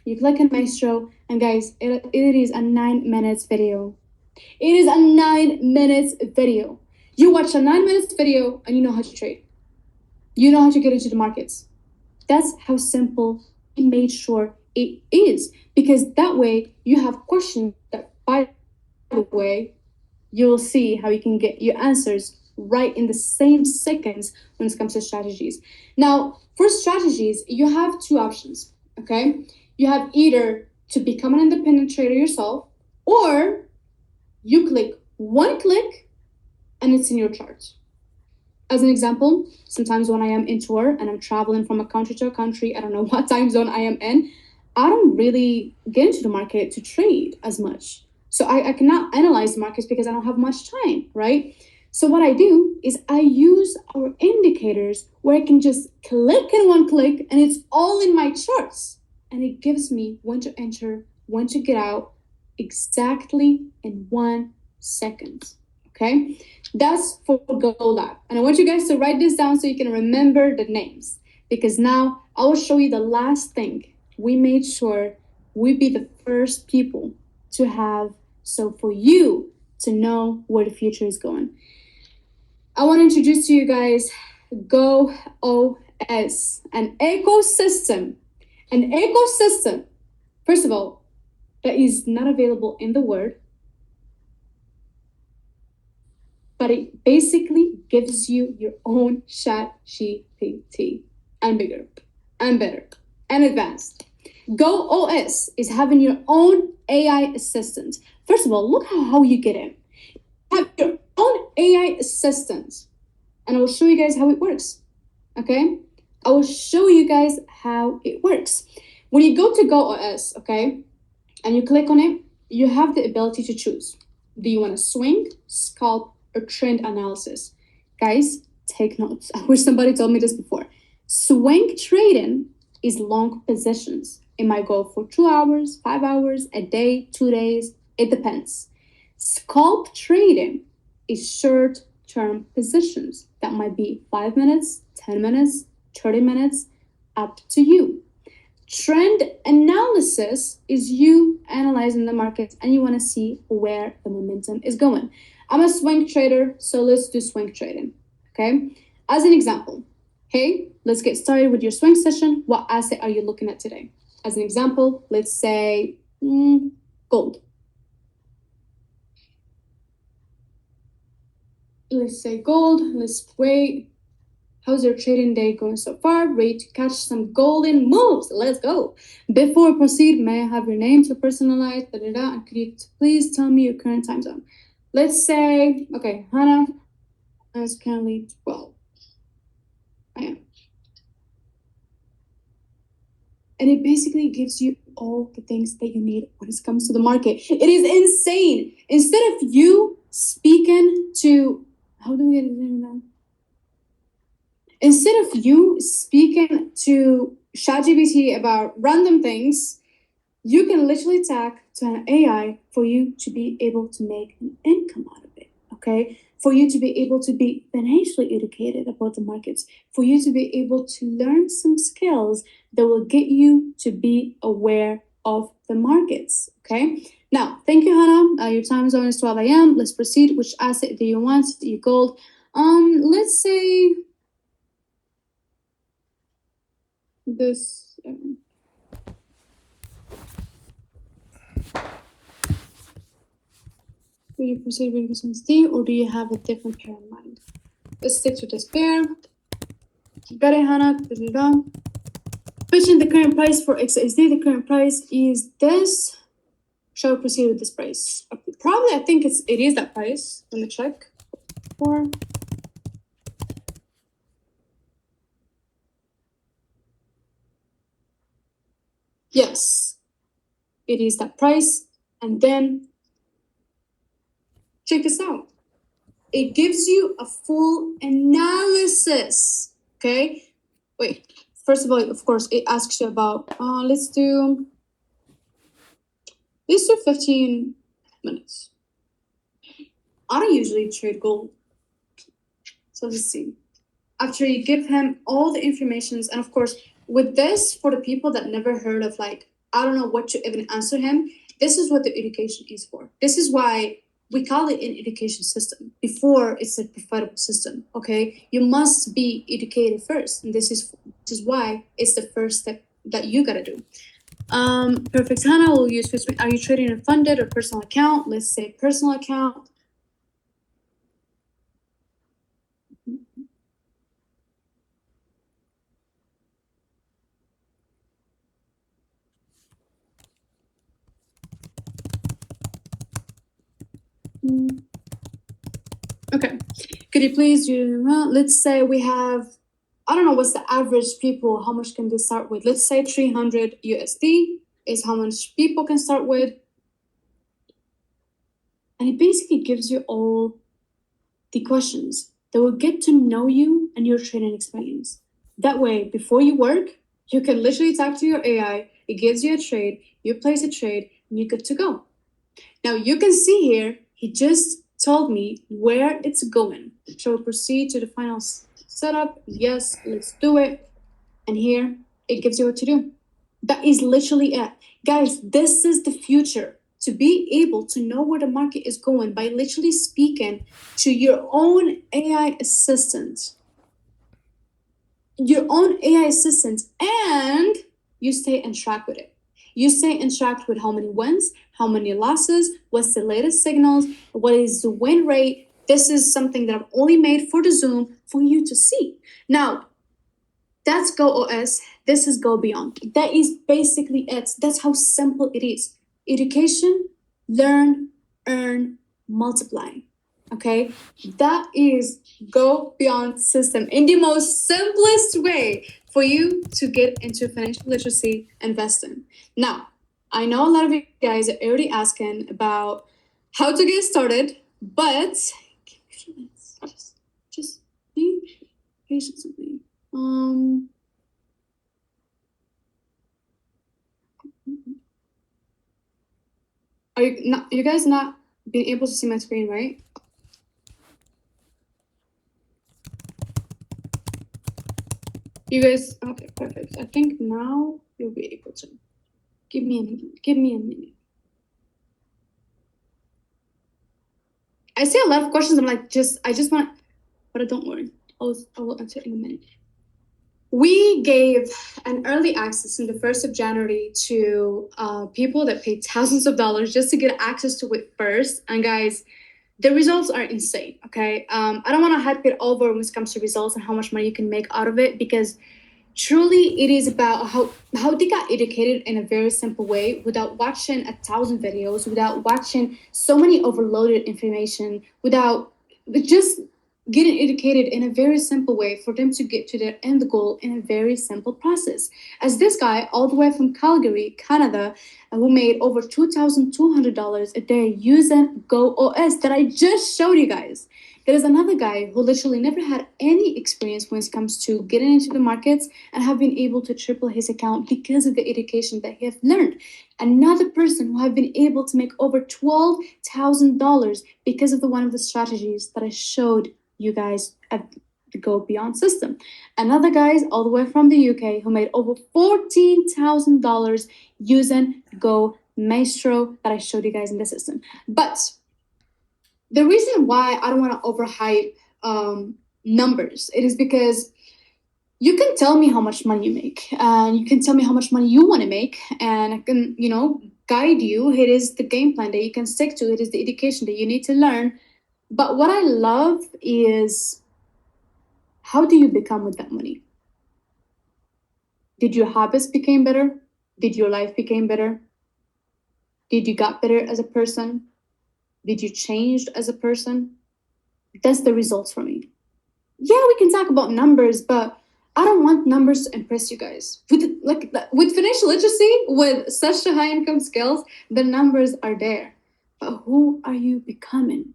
[SPEAKER 2] You click on Maestro, and guys, it is a 9 minutes video. It is a 9 minutes video. You watch a 9 minutes video and you know how to trade. You know how to get into the markets. That's how simple we made sure it is. Because that way you have questions that, by the way, you'll see how you can get your answers right in the same seconds when it comes to strategies. Now, for strategies, you have two options, okay? You have either to become an independent trader yourself, or you click one click and it's in your chart. As an example, sometimes when I am in tour and I'm traveling from a country to a country, I don't know what time zone I am in, I don't really get into the market to trade as much. So I cannot analyze the markets because I don't have much time, right? So what I do is I use our indicators where I can just click in one click and it's all in my charts. And it gives me when to enter, when to get out, exactly in 1 second. Okay, that's for Gold App. And I want you guys to write this down so you can remember the names, because now I will show you the last thing we made sure we be the first people to have, so for you to know where the future is going. I want to introduce to you guys GoOS, an ecosystem. An ecosystem, first of all, that is not available in the world, but it basically gives you your own ChatGPT, and bigger, and better, and advanced. GoOS is having your own AI assistant. First of all, look how you get in. Have your own AI assistant, and I will show you guys how it works. Okay? I will show you guys how it works. When you go to GoOS, okay, and you click on it, you have the ability to choose. Do you want to swing, scalp, or trend analysis? Guys, take notes. I wish somebody told me this before. Swing trading is long positions. It might go for 2 hours, 5 hours, a day, 2 days. It depends. Scalp trading is short-term positions. That might be 5 minutes, 10 minutes, 30 minutes, up to you. Trend analysis is you analyzing the markets and you want to see where the momentum is going. I'm a swing trader, so let's do swing trading, okay? As an example, hey, let's get started with your swing session. What asset are you looking at today? As an example, let's say gold. Let's say gold. Let's wait. How's your trading day going so far? Ready to catch some golden moves? Let's go. Before we proceed, may I have your name to personalize? And could you please tell me your current time zone? Let's say, okay, Hannah is currently 12. I am. And it basically gives you all the things that you need when it comes to the market. It is insane. Instead of you speaking to, how do we get it in now? Instead of you speaking to ChatGPT about random things, you can literally talk to an AI for you to be able to make an income out of it, okay? For you to be able to be financially educated about the markets, for you to be able to learn some skills that will get you to be aware of the markets, okay? Now, thank you, Hannah. Your time zone is 12 a.m. Let's proceed. Which asset do you want? Do you gold? Let's say this. Will you proceed with business D, or do you have a different pair in mind? Let's stick to this pair. Got it, Hannah. Fetching the current price for XSD. The current price is this. Shall we proceed with this price? Probably, I think it is that price. Let me check. Yes, it is that price. And then check this out. It gives you a full analysis. Okay. Wait. First of all, of course, it asks you about. Let's do 15 minutes. I don't usually trade gold. So let's see. After you give him all the informations, and of course, with this, for the people that never heard of, like, I don't know what to even answer him, this is what the education is for. This is why we call it an education system before it's a profitable system. Okay, you must be educated first, and this is why it's the first step that you gotta do. Perfect. Hannah will use. Are you trading a funded or personal account? Let's say personal account. Okay, could you please let's say we have, I don't know what's the average people, how much can they start with? Let's say 300 USD is how much people can start with. And it basically gives you all the questions that will get to know you and your trading experience. That way, before you work, you can literally talk to your AI, it gives you a trade, you place a trade, and you're good to go. Now you can see here, he just told me where it's going. Shall we proceed to the final setup? Yes, let's do it. And here, it gives you what to do. That is literally it. Guys, this is the future. To be able to know where the market is going by literally speaking to your own AI assistant. Your own AI assistant, and you stay on track with it. You stay in track with how many wins, how many losses, what's the latest signals, what is the win rate. This is something that I've only made for the Zoom for you to see. Now, that's GoOS. This is Go Beyond. That is basically it. That's how simple it is. Education, learn, earn, multiply. Okay, that is Go Beyond system in the most simplest way for you to get into financial literacy investing. Now, I know a lot of you guys are already asking about how to get started, but just be patient with me. Are you guys not being able to see my screen, right? You guys, okay, perfect. I think now you'll be able to. Give me a minute. I see a lot of questions. I'm like, I just want, but don't worry. I will answer in a minute. We gave an early access on the 1st of January to people that paid thousands of dollars just to get access to it first. And guys, the results are insane, okay? I don't want to hype it over when it comes to results and how much money you can make out of it, because truly it is about how they got educated in a very simple way without watching 1,000 videos, without watching so many overloaded information, without just getting educated in a very simple way for them to get to their end goal in a very simple process. As this guy, all the way from Calgary, Canada, who made over $2,200 a day using GoOS that I just showed you guys. There is another guy who literally never had any experience when it comes to getting into the markets and have been able to triple his account because of the education that he have learned. Another person who have been able to make over $12,000 because of one of the strategies that I showed you guys at the Go Beyond system. Another guy all the way from the UK who made over $14,000 using Go Maestro that I showed you guys in the system. But the reason why I don't want to overhype numbers, it is because you can tell me how much money you make, and you can tell me how much money you want to make, and I can, guide you. It is the game plan that you can stick to. It is the education that you need to learn. But what I love is, how do you become with that money? Did your habits become better? Did your life become better? Did you got better as a person? Did you change as a person? That's the results for me. Yeah, we can talk about numbers, but I don't want numbers to impress you guys. With financial literacy, with such a high income skills, the numbers are there. But who are you becoming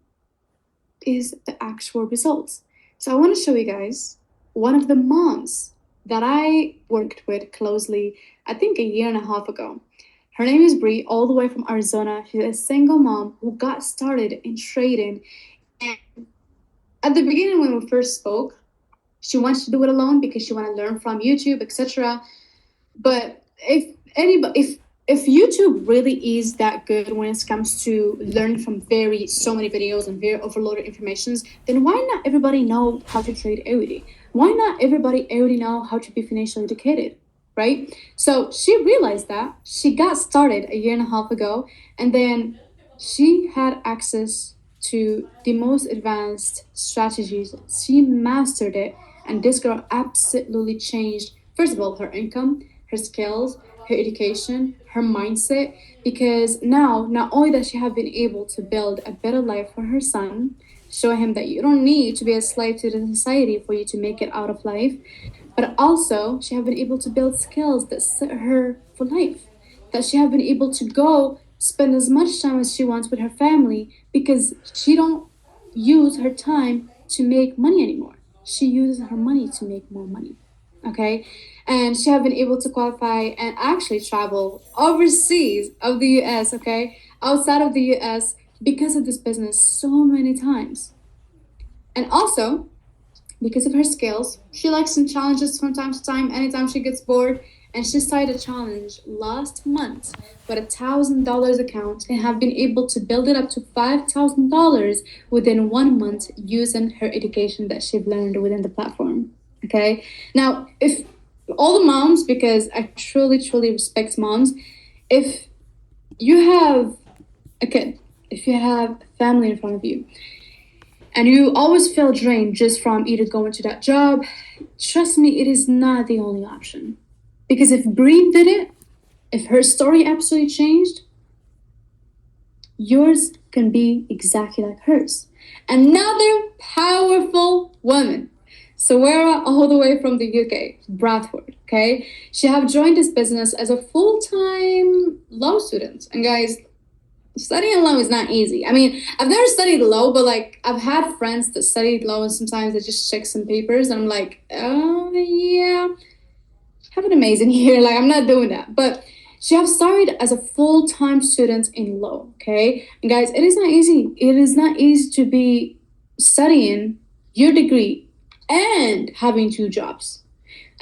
[SPEAKER 2] is the actual results. So I want to show you guys one of the moms that I worked with closely, I think a year and a half ago. Her name is Bree, all the way from Arizona. She's a single mom who got started in trading. And at the beginning, when we first spoke, she wants to do it alone because she want to learn from YouTube, etc. But if YouTube really is that good when it comes to learning from so many videos and very overloaded informations, then why not everybody know how to trade equity? Why not everybody already know how to be financially educated? Right? So she realized that she got started a year and a half ago, and then she had access to the most advanced strategies. She mastered it, and this girl absolutely changed, first of all, her income, her skills, her education, her mindset, because now not only that she have been able to build a better life for her son, show him that you don't need to be a slave to the society for you to make it out of life, but also she have been able to build skills that set her for life, that she have been able to go spend as much time as she wants with her family because she don't use her time to make money anymore. She uses her money to make more money. Okay, and she have been able to qualify and actually travel overseas of the US, okay, outside of the US because of this business so many times. And also, because of her skills, she likes some challenges from time to time, anytime she gets bored. And she started a challenge last month with $1,000 account and have been able to build it up to $5,000 within 1 month using her education that she've learned within the platform. Okay. Now, if all the moms, because I truly, truly respect moms, if you have a kid, if you have family in front of you, and you always feel drained just from either going to that job, trust me, it is not the only option. Because if Bree did it, if her story absolutely changed, yours can be exactly like hers. Another powerful woman, Sawera, all the way from the UK, Bradford, okay? She have joined this business as a full-time law student. And guys, studying law is not easy. I mean, I've never studied law, but like I've had friends that studied law and sometimes they just check some papers and I'm like, oh yeah, have an amazing year. Like I'm not doing that. But she have started as a full-time student in law, okay? And guys, it is not easy. It is not easy to be studying your degree and having two jobs.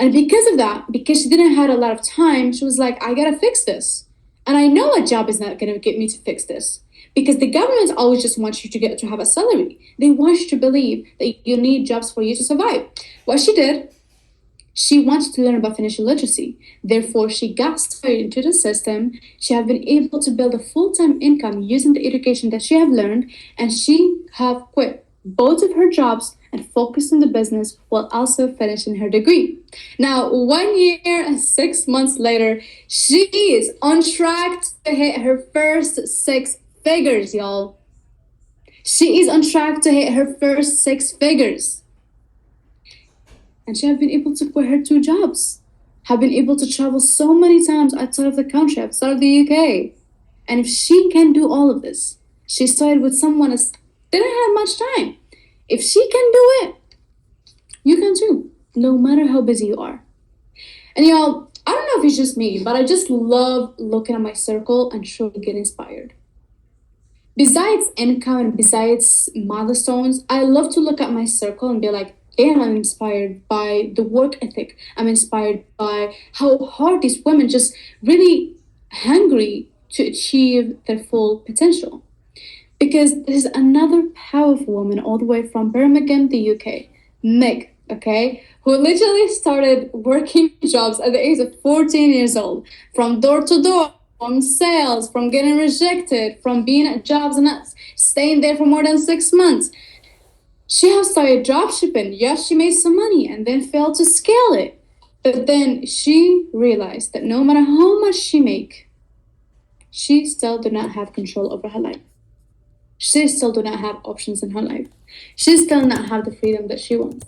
[SPEAKER 2] And because of that, because she didn't have a lot of time, she was like, I gotta fix this. And I know a job is not going to get me to fix this because the government always just wants you to have a salary. They want you to believe that you need jobs for you to survive. What she did, she wanted to learn about financial literacy. Therefore, she got started into the system. She have been able to build a full-time income using the education that she have learned, and she have quit both of her jobs and focused on the business while also finishing her degree. Now, 1 year and 6 months later, she is on track to hit her first six figures, y'all. She is on track to hit her first six figures. And she have been able to quit her two jobs, have been able to travel so many times outside of the country, outside of the UK. And if she can do all of this, she started with someone that didn't have much time. If she can do it, you can too, no matter how busy you are. And y'all, I don't know if it's just me, but I just love looking at my circle and truly get inspired. Besides income and besides milestones, I love to look at my circle and be like, damn, I'm inspired by the work ethic. I'm inspired by how hard these women just really hungry to achieve their full potential. Because there's another powerful woman all the way from Birmingham, the UK, Meg, okay, who literally started working jobs at the age of 14 years old, from door to door, from sales, from getting rejected, from being at jobs and not staying there for more than 6 months. She has started dropshipping. Yes, she made some money and then failed to scale it. But then she realized that no matter how much she make, she still did not have control over her life. She still do not have options in her life. She still not have the freedom that she wants.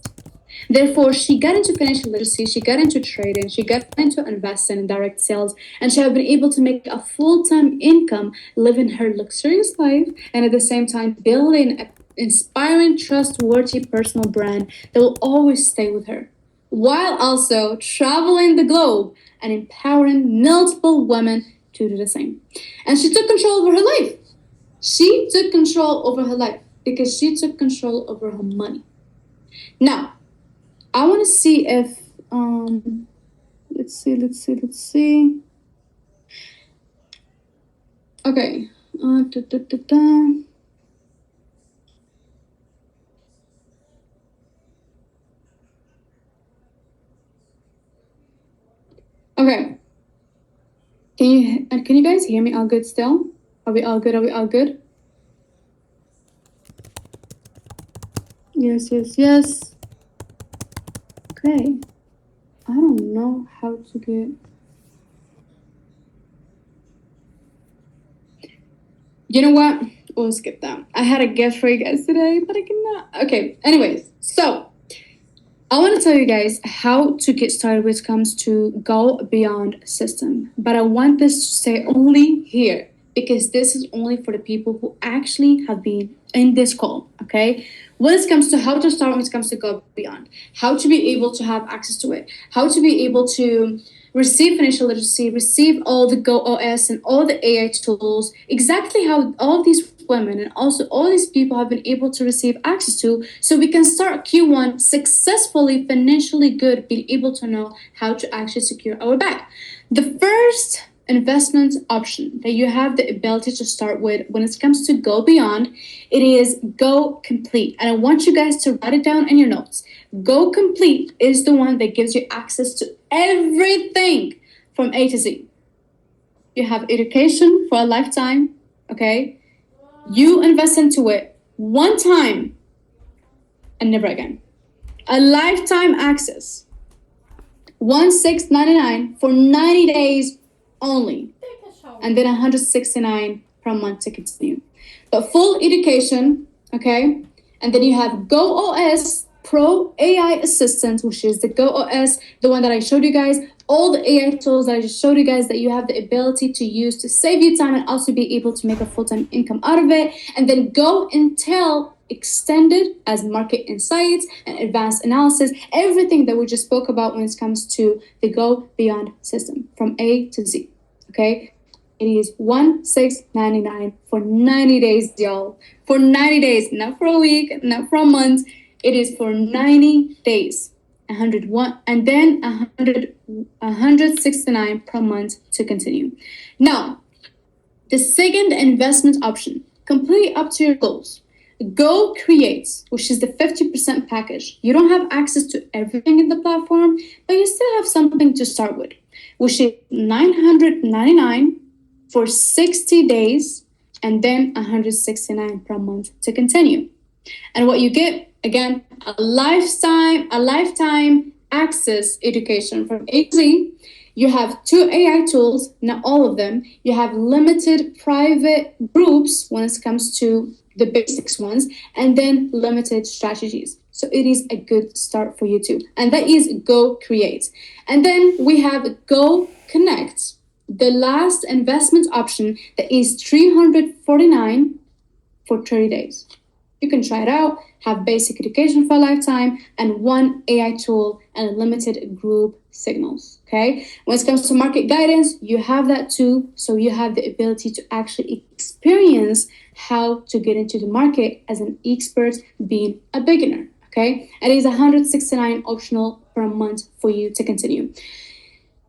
[SPEAKER 2] Therefore, she got into financial literacy, she got into trading, she got into investing in direct sales, and she have been able to make a full-time income, living her luxurious life, and at the same time building an inspiring, trustworthy personal brand that will always stay with her, while also traveling the globe and empowering multiple women to do the same. And she took control over her life. She took control over her life because she took control over her money. Now, I want to see if let's see. Okay. Okay. Can you guys hear me all good still? Are we all good? Are we all good? Yes, yes, yes. Okay. I don't know how to get. You know what? We'll skip that. I had a gift for you guys today, but I cannot. Okay. Anyways, so I want to tell you guys how to get started when it comes to go beyond system. But I want this to stay only here because this is only for the people who actually have been in this call. Okay. When it comes to how to start, when it comes to go beyond, how to be able to have access to it, how to be able to receive financial literacy, receive all the Go OS and all the AI tools, exactly how all these women and also all these people have been able to receive access to, so we can start Q1 successfully, financially good, being able to know how to actually secure our bag. The first investment option that you have the ability to start with when it comes to go beyond, it is Go Complete. And I want you guys to write it down in your notes. Go Complete is the one that gives you access to everything from A to Z. You have education for a lifetime, okay? You invest into it one time and never again. A lifetime access. 1699 for 90 days only. And then 169 per month to continue. But full education, okay? And then you have Go OS Pro AI Assistant, which is the Go OS, the one that I showed you guys, all the AI tools that I just showed you guys that you have the ability to use to save you time and also be able to make a full-time income out of it. And then Go Intel Extended as market insights and advanced analysis, everything that we just spoke about when it comes to the Go Beyond system from A to Z, okay? It is 1699 for 90 days, y'all. For 90 days, not for a week, not for a month. It is for 90 days. 101 and then 169 per month to continue. Now, the second investment option, completely up to your goals. Go Creates, which is the 50% package. You don't have access to everything in the platform, but you still have something to start with, which is $999 for 60 days and then $169 per month to continue. And what you get, again, a lifetime access education from A to Z. You have 2 AI tools, not all of them. You have limited private groups when it comes to the basics ones, and then limited strategies. So it is a good start for you too. And that is Go Create. And then we have Go Connect, the last investment option that is $349 for 30 days. You can try it out, have basic education for a lifetime, and 1 AI tool and limited group signals, okay? When it comes to market guidance, you have that too, so you have the ability to actually experience how to get into the market as an expert being a beginner, okay? It is $169 optional per month for you to continue.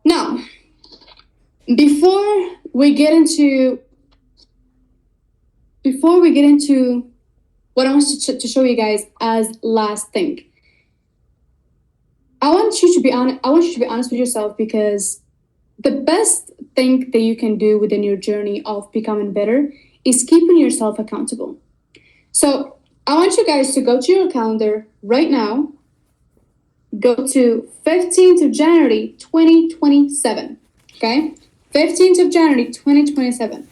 [SPEAKER 2] Now, before we get into what I want to show you guys as last thing, I want you to be honest with yourself, because the best thing that you can do within your journey of becoming better is keeping yourself accountable. So I want you guys to go to your calendar right now, go to 15th of January 2027. Okay? 15th of January 2027.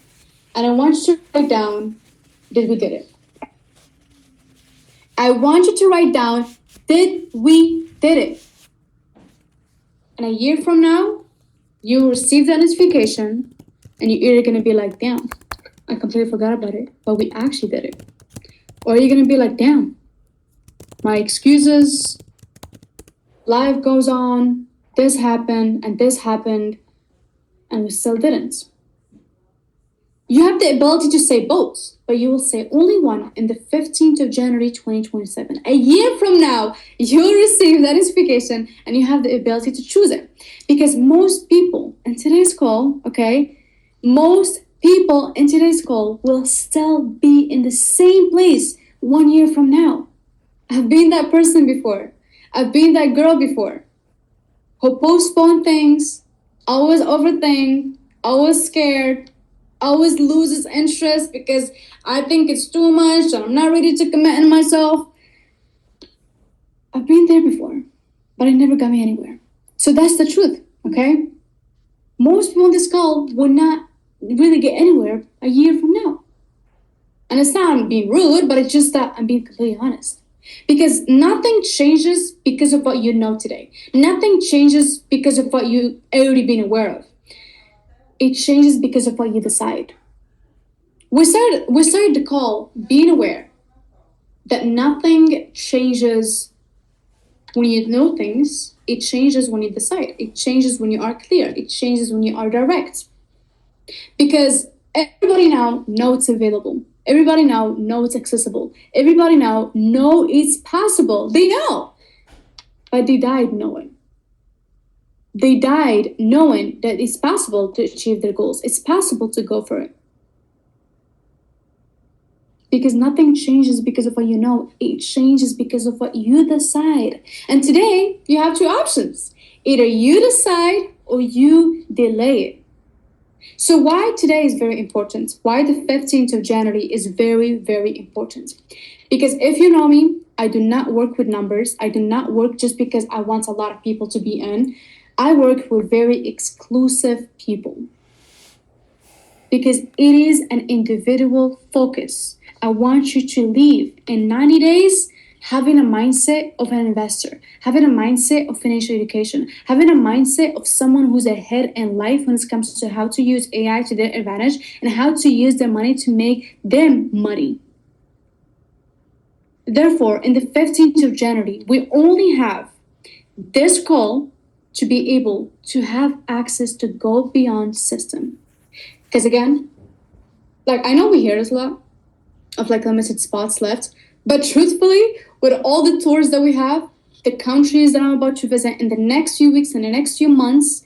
[SPEAKER 2] And I want you to write down, did we did it? I want you to write down, did we did it? And a year from now, you will receive that notification and you're either going to be like, damn, I completely forgot about it, but we actually did it. Or you're going to be like, damn, my excuses, life goes on, this happened, and we still didn't. You have the ability to say both, but you will say only one in the 15th of January 2027. A year from now, you'll receive that notification and you have the ability to choose it. Because most people in today's call, okay, most people in today's call will still be in the same place 1 year from now. I've been that person before. I've been that girl before who postponed things, always overthink, always scared, always loses interest because I think it's too much and I'm not ready to commit in myself. I've been there before, but it never got me anywhere. So that's the truth, okay? Most people on this call will not really get anywhere a year from now. And it's not I'm being rude, but it's just that I'm being completely honest. Because nothing changes because of what you know today. Nothing changes because of what you already been aware of. It changes because of what you decide. We started the call being aware that nothing changes when you know things. It changes when you decide. It changes when you are clear. It changes when you are direct. Because everybody now knows it's available. Everybody now knows it's accessible. Everybody now knows it's possible. They know. But they died knowing. They died knowing that it's possible to achieve their goals. It's possible to go for it. Because nothing changes because of what you know. It changes because of what you decide. And today, you have two options. Either you decide or you delay it. So why today is very important? Why the 15th of January is very, very important? Because if you know me, I do not work with numbers. I do not work just because I want a lot of people to be in. I work with very exclusive people because it is an individual focus. I want you to leave in 90 days having a mindset of an investor, having a mindset of financial education, having a mindset of someone who's ahead in life when it comes to how to use AI to their advantage and how to use their money to make them money. Therefore, in the 15th of January, we only have this call to be able to have access to go beyond system. Because again, like I know we hear this a lot of like limited spots left, but truthfully, with all the tours that we have, the countries that I'm about to visit in the next few weeks and the next few months,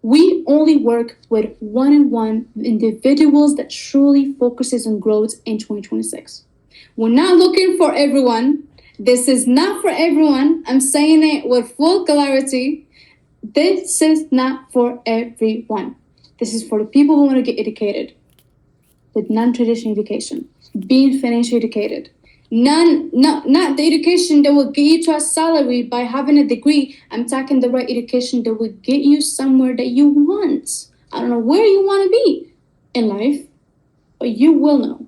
[SPEAKER 2] we only work with one-on-one individuals that truly focuses on growth in 2026. We're not looking for everyone. This is not for everyone. I'm saying it with full clarity. This is not for everyone. This is for the people who want to get educated with non-traditional education, being financially educated. Not the education that will get you to a salary by having a degree. I'm talking the right education that will get you somewhere that you want. I don't know where you want to be in life, but you will know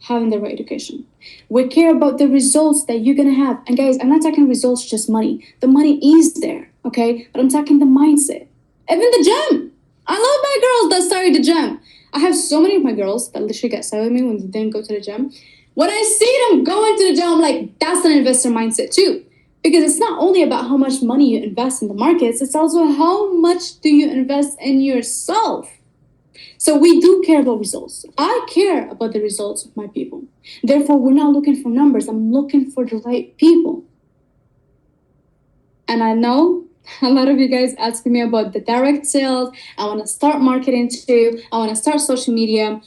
[SPEAKER 2] having the right education. We care about the results that you're going to have. And guys, I'm not talking results, just money. The money is there, okay? But I'm talking the mindset. Even the gym. I love my girls that started the gym. I have so many of my girls that literally got started with me when they didn't go to the gym. When I see them going to the gym, I'm like, that's an investor mindset too. Because it's not only about how much money you invest in the markets, it's also how much do you invest in yourself. So we do care about results. I care about the results of my people. Therefore, we're not looking for numbers. I'm looking for the right people. And I know a lot of you guys asking me about the direct sales. I want to start marketing too. I want to start social media.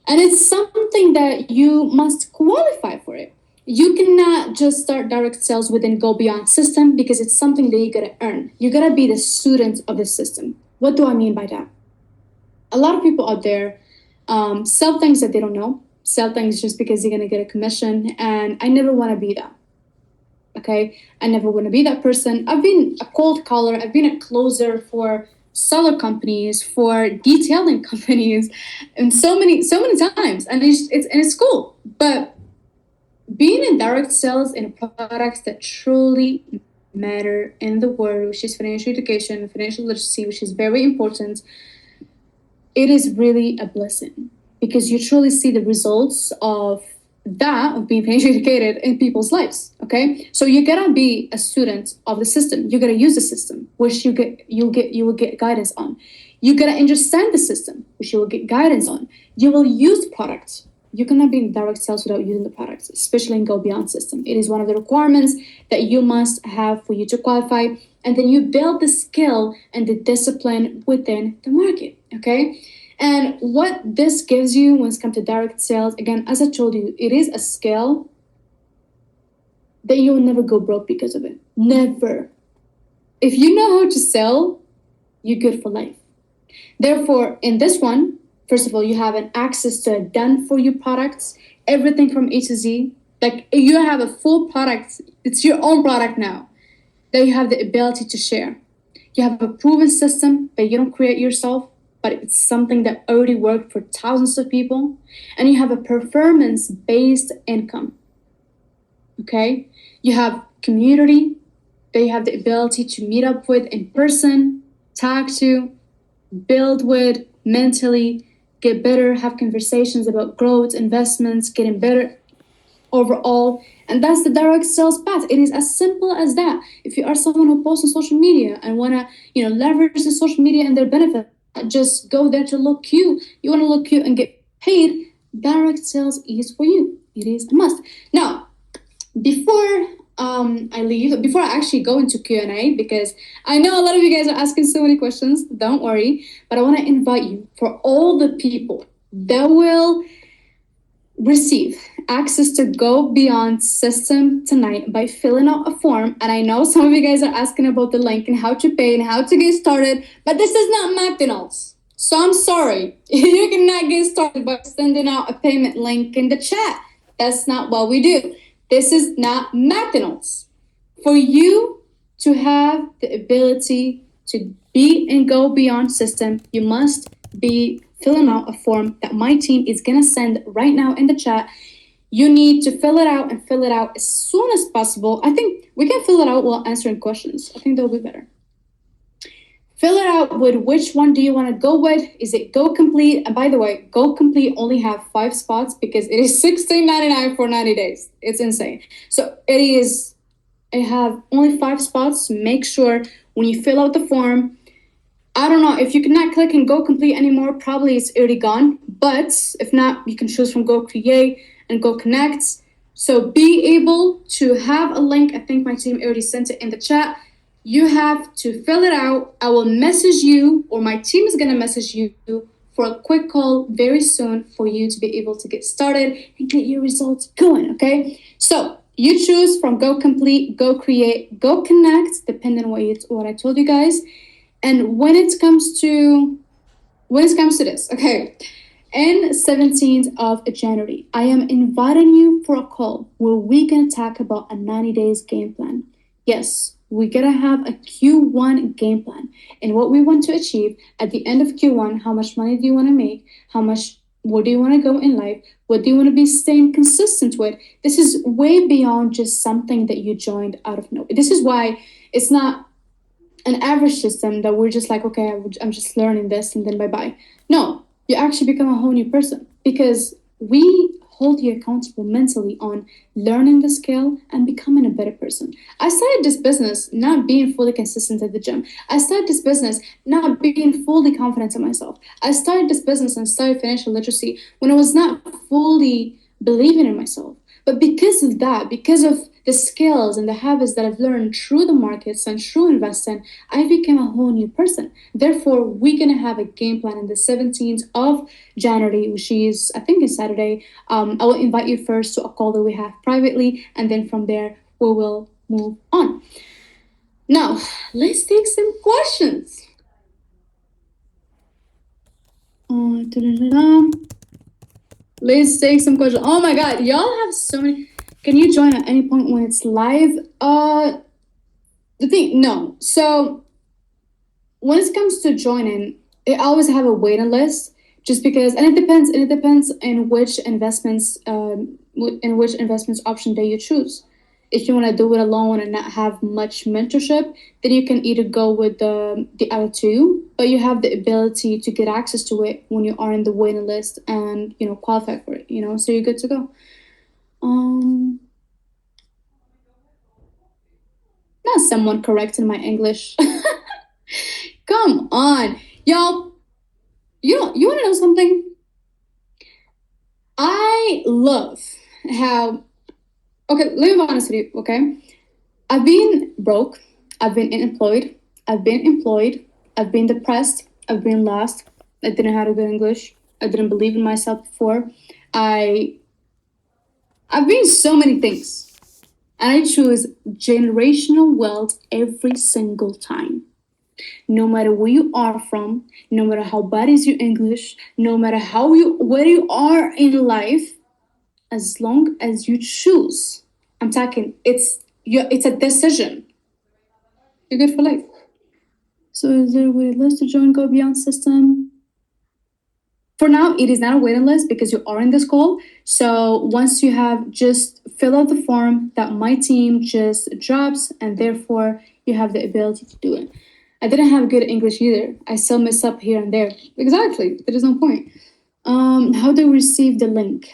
[SPEAKER 2] And it's something that you must qualify for it. You cannot just start direct sales within Go Beyond system because it's something that you gotta earn. You gotta be the student of the system. What do I mean by that? A lot of people out there sell things that they don't know, sell things just because they're going to get a commission. And I never want to be that. Okay, I never want to be that person. I've been a cold caller, I've been a closer for seller companies, for detailing companies, and so many times, and it's cool. But being in direct sales in products that truly matter in the world, which is financial education, financial literacy, which is very important, it is really a blessing because you truly see the results of that, of being financially educated in people's lives. Okay, so you gotta be a student of the system. You gotta use the system, which you will get guidance on. You gotta understand the system, which you will get guidance on. You will use products. You cannot be in direct sales without using the products, especially in Go Beyond system. It is one of the requirements that you must have for you to qualify, and then you build the skill and the discipline within the market. Okay, and what this gives you when it comes to direct sales, again, as I told you, it is a skill that you will never go broke because of it. Never. If you know how to sell, you're good for life. Therefore, in this one, first of all, you have an access to a done for you products, everything from A to Z. Like you have a full product, it's your own product now that you have the ability to share. You have a proven system that you don't create yourself, but it's something that already worked for thousands of people. And you have a performance based income. Okay? You have community that you have the ability to meet up with in person, talk to, build with mentally, get better, have conversations about growth, investments, getting better overall. And that's the direct sales path. It is as simple as that. If you are someone who posts on social media and want to, leverage the social media and their benefit, just go there to look cute. You want to look cute and get paid. Direct sales is for you. It is a must. Now, before I leave, before I actually go into Q&A, because I know a lot of you guys are asking so many questions, don't worry, but I want to invite you, for all the people that will receive access to Go Beyond system tonight by filling out a form. And I know some of you guys are asking about the link and how to pay and how to get started, but this is not McDonald's. So I'm sorry, you cannot get started by sending out a payment link in the chat. That's not what we do. This is not McDonald's. For you to have the ability to be in Go Beyond system, you must be filling out a form that my team is gonna send right now in the chat. You need to fill it out and fill it out as soon as possible. I think we can fill it out while answering questions. I think that'll be better. Fill it out with which one do you want to go with. Is it Go Complete? And by the way, Go Complete only have 5 spots because it is $16.99 for 90 days. It's insane. So it have only 5 spots. Make sure when you fill out the form, I don't know, if you cannot click and Go Complete anymore, probably it's already gone. But if not, you can choose from Go Create and Go Connect. So be able to have a link. I think my team already sent it in the chat. You have to fill it out. I will message you, or my team is going to message you for a quick call very soon for you to be able to get started and get your results going, okay? So you choose from Go Complete, Go Create, Go Connect, depending on what I told you guys. And when it comes to this, okay, in 17th of January, I am inviting you for a call where we can talk about a 90 days game plan. Yes, we gotta have a Q1 game plan and what we want to achieve at the end of Q1. How much money do you want to make? Where do you want to go in life? What do you want to be staying consistent with? This is way beyond just something that you joined out of nowhere. This is why it's not an average system that we're just like, okay, I'm just learning this and then bye-bye. No, you actually become a whole new person because we hold you accountable mentally on learning the skill and becoming a better person. I started this business not being fully consistent at the gym. I started this business not being fully confident in myself. I started this business and started financial literacy when I was not fully believing in myself. But because of that, because of the skills and the habits that I've learned through the markets and through investing, I became a whole new person. Therefore, we're going to have a game plan on the 17th of January, which is, I think, is Saturday. I will invite you first to a call that we have privately, and then from there, we will move on. Now, let's take some questions. Let's take some questions. Oh my God, y'all have so many. Can you join at any point when it's live? No. So when it comes to joining, I always have a waiting list just because, and it depends in which investments, in which investments option that you choose. If you want to do it alone and not have much mentorship, then you can either go with the other two, but you have the ability to get access to it when you are in the waiting list and qualify for it. So you're good to go. Not someone correcting my English. Come on, y'all. You want to know something? I love how. Okay, let me be honest with you. Okay, I've been broke. I've been unemployed. I've been employed. I've been depressed. I've been lost. I didn't have good English. I didn't believe in myself before. I've been so many things, and I choose generational wealth every single time. No matter where you are from, no matter how bad is your English, no matter where you are in life, as long as you choose, I'm talking, it's a decision. You're good for life. So is there a waiting list to join Go Beyond system? For now, it is not a waiting list because you are in this call. So once you have, just fill out the form that my team just drops, and therefore you have the ability to do it. I didn't have good English either. I still mess up here and there. Exactly. There is no point. How do we receive the link?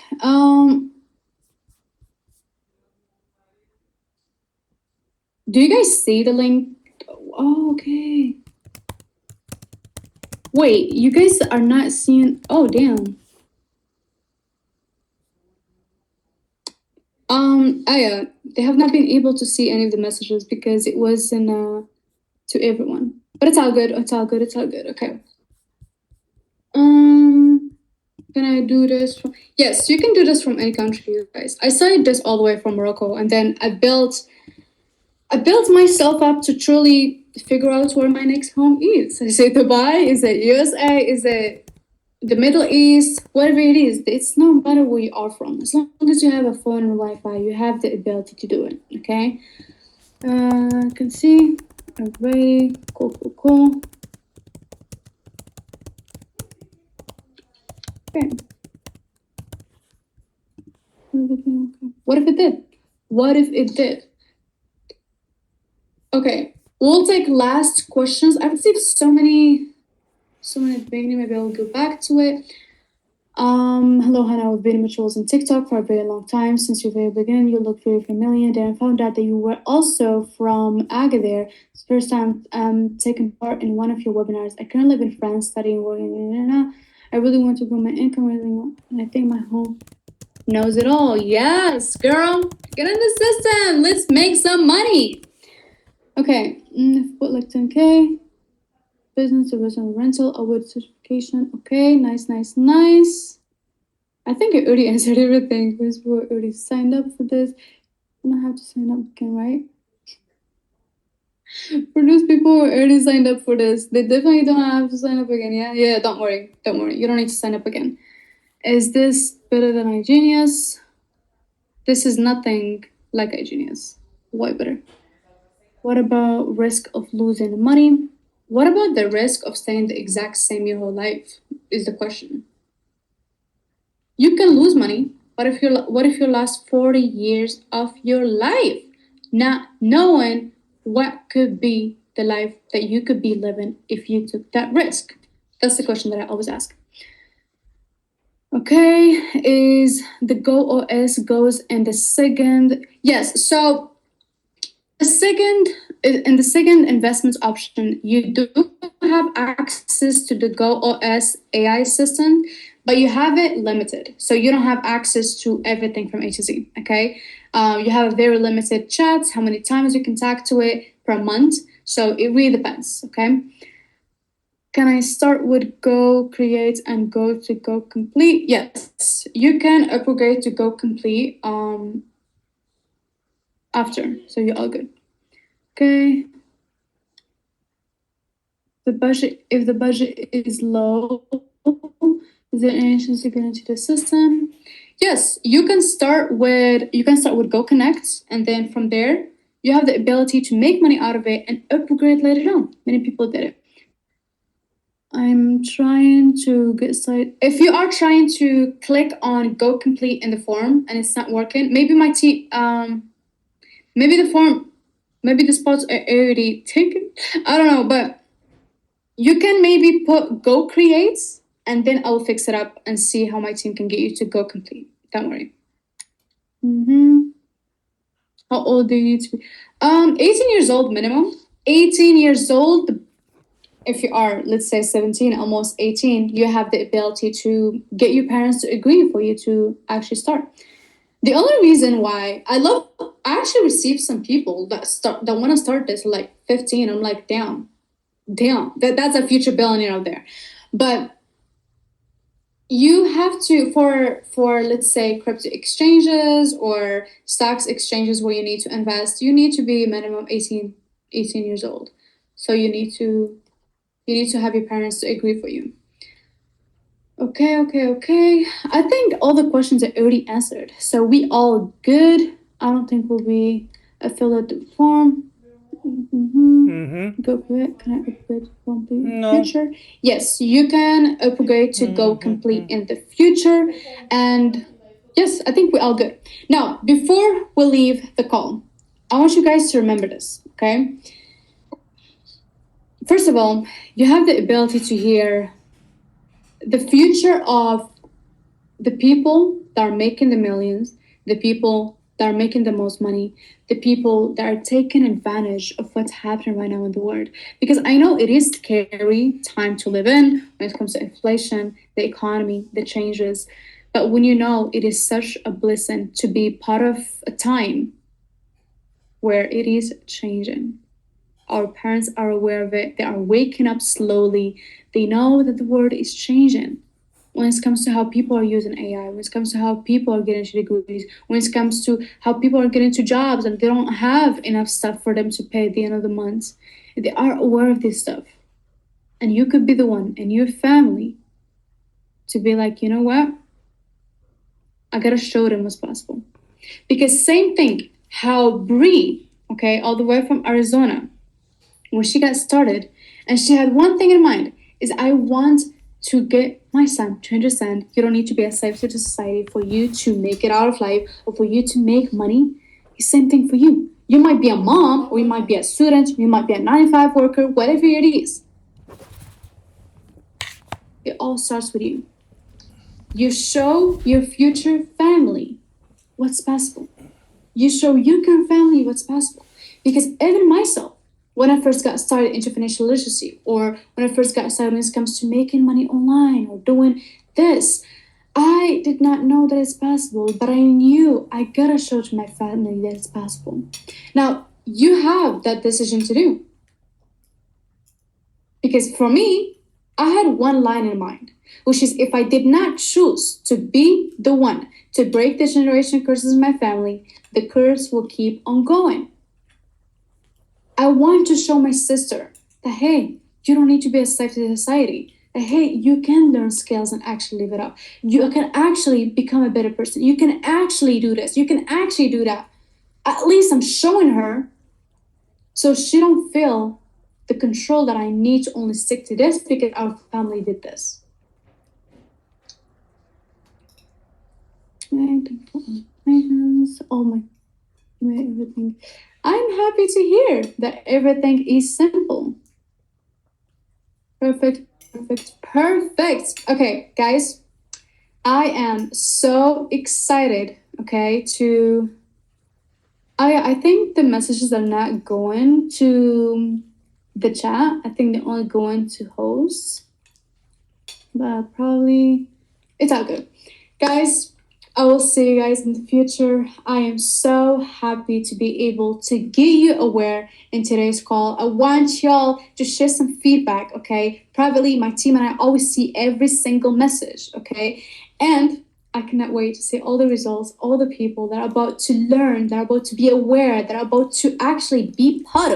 [SPEAKER 2] Do you guys see the link? Oh, okay. Wait, you guys are not seeing. Oh, damn. They have not been able to see any of the messages because it was in to everyone. But it's all good. It's all good. It's all good. Okay. Can I do this from? Yes, you can do this from any country, you guys. I started this all the way from Morocco, and then I built myself up to truly figure out where my next home is. Is it Dubai? Is it USA? Is it the Middle East? Whatever it is, it's no matter where you are from. As long as you have a phone and Wi-Fi, you have the ability to do it. Okay. Can see. Array. Cool. Okay. What if it did? What if it did? Okay, we'll take last questions. I've received so many at the beginning. Maybe I'll go back to it. Hello, Hannah. I've been mutuals on TikTok for a very long time. Since your very beginning, you look very familiar. Then I found out that you were also from Agadir. It's the first time taking part in one of your webinars. I currently live in France, studying, working. I really want to grow my income, and I think my home knows it all. Yes, girl, get in the system. Let's make some money. Okay, put like 10K. Business or personal rental, award certification. Okay, nice. I think I already answered everything because we already signed up for this. I don't have to sign up again, right? For those people who already signed up for this, they definitely don't have to sign up again. Yeah, don't worry. You don't need to sign up again. Is this better than iGenius? This is nothing like iGenius. Way better. What about risk of losing money? What about the risk of staying the exact same your whole life is the question. You can lose money. What if you lost 40 years of your life not knowing what could be the life that you could be living if you took that risk? That's the question that I always ask. Okay, is the Go OS goes in the second? Yes, so in the second investment option, you do have access to the Go OS AI system, but you have it limited. So you don't have access to everything from A to Z. Okay, you have a very limited chats, how many times you can talk to it per month. So it really depends. Okay. Can I start with Go Create and go to Go Complete? Yes, you can upgrade to Go Complete after. So you're all good. Okay. If the budget is low, Is there any chance to get into the system? Yes, you can start with Go Connect, and then from there you have the ability to make money out of it and upgrade later on. Many people did it. I'm trying to get started. If you are trying to click on Go Complete in the form and it's not working, maybe my team, maybe the spots are already taken. I don't know, but you can maybe put Go Create, and then I'll fix it up and see how my team can get you to Go Complete. Don't worry. How old do you need to be? 18 years old minimum. 18 years old. If you are, let's say 17, almost 18, you have the ability to get your parents to agree for you to actually start. The only reason why I actually received some people that want to start this like 15. I'm like, damn, that's a future billionaire out there. But you have to, for let's say crypto exchanges or stocks exchanges where you need to invest, you need to be minimum 18 years old. So you need to have your parents to agree for you. Okay. I think all the questions are already answered. So we all good. I don't think we'll be fill out the form. Go quick. Can I upgrade complete in the future? Yes, you can upgrade to Go Complete in the future. And yes, I think we're all good. Now, before we leave the call, I want you guys to remember this, okay? First of all, you have the ability to hear the future of the people that are making the millions, the people that are making the most money, the people that are taking advantage of what's happening right now in the world. Because I know it is scary time to live in when it comes to inflation, the economy, the changes. But when you know it is such a blessing to be part of a time where it is changing. Our parents are aware of it. They are waking up slowly. They know that the world is changing. When it comes to how people are using AI, when it comes to how people are getting into degrees, when it comes to how people are getting into jobs and they don't have enough stuff for them to pay at the end of the month. They are aware of this stuff. And you could be the one in your family to be like, you know what? I gotta show them what's possible. Because same thing, how Bree, okay, all the way from Arizona, when she got started, and she had one thing in mind, is I want to get my son to understand you don't need to be a slave to society for you to make it out of life or for you to make money. It's the same thing for you. You might be a mom, or you might be a student, you might be a 9-to-5 worker, whatever it is. It all starts with you. You show your future family what's possible. You show your current family what's possible. Because even myself, when I first got started into financial literacy, or when I first got started when it comes to making money online or doing this, I did not know that it's possible, but I knew I gotta show to my family that it's possible. Now, you have that decision to do. Because for me, I had one line in mind, which is if I did not choose to be the one to break the generation curses in my family, the curse will keep on going. I want to show my sister that, hey, you don't need to be a slave to society. That, hey, you can learn skills and actually live it up. You can actually become a better person. You can actually do this. You can actually do that. At least I'm showing her so she don't feel the control that I need to only stick to this because our family did this. Oh my, everything. I'm happy to hear that everything is simple. Perfect. Okay, guys, I am so excited, okay, I think the messages are not going to the chat. I think they're only going to hosts. But probably, it's all good. Guys, I will see you guys in the future. I am so happy to be able to get you aware in today's call. I want y'all to share some feedback, okay? Privately, my team and I always see every single message, okay? And I cannot wait to see all the results, all the people that are about to learn, that are about to be aware, that are about to actually be part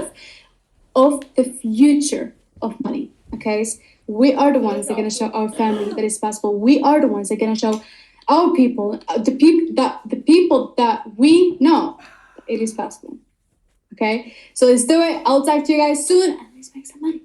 [SPEAKER 2] of the future of money, okay? We are the ones that are going to show our family that it's possible. We are the ones that are going to show our people, the people that we know, it is possible. Okay, so let's do it. I'll talk to you guys soon, and let's make some money.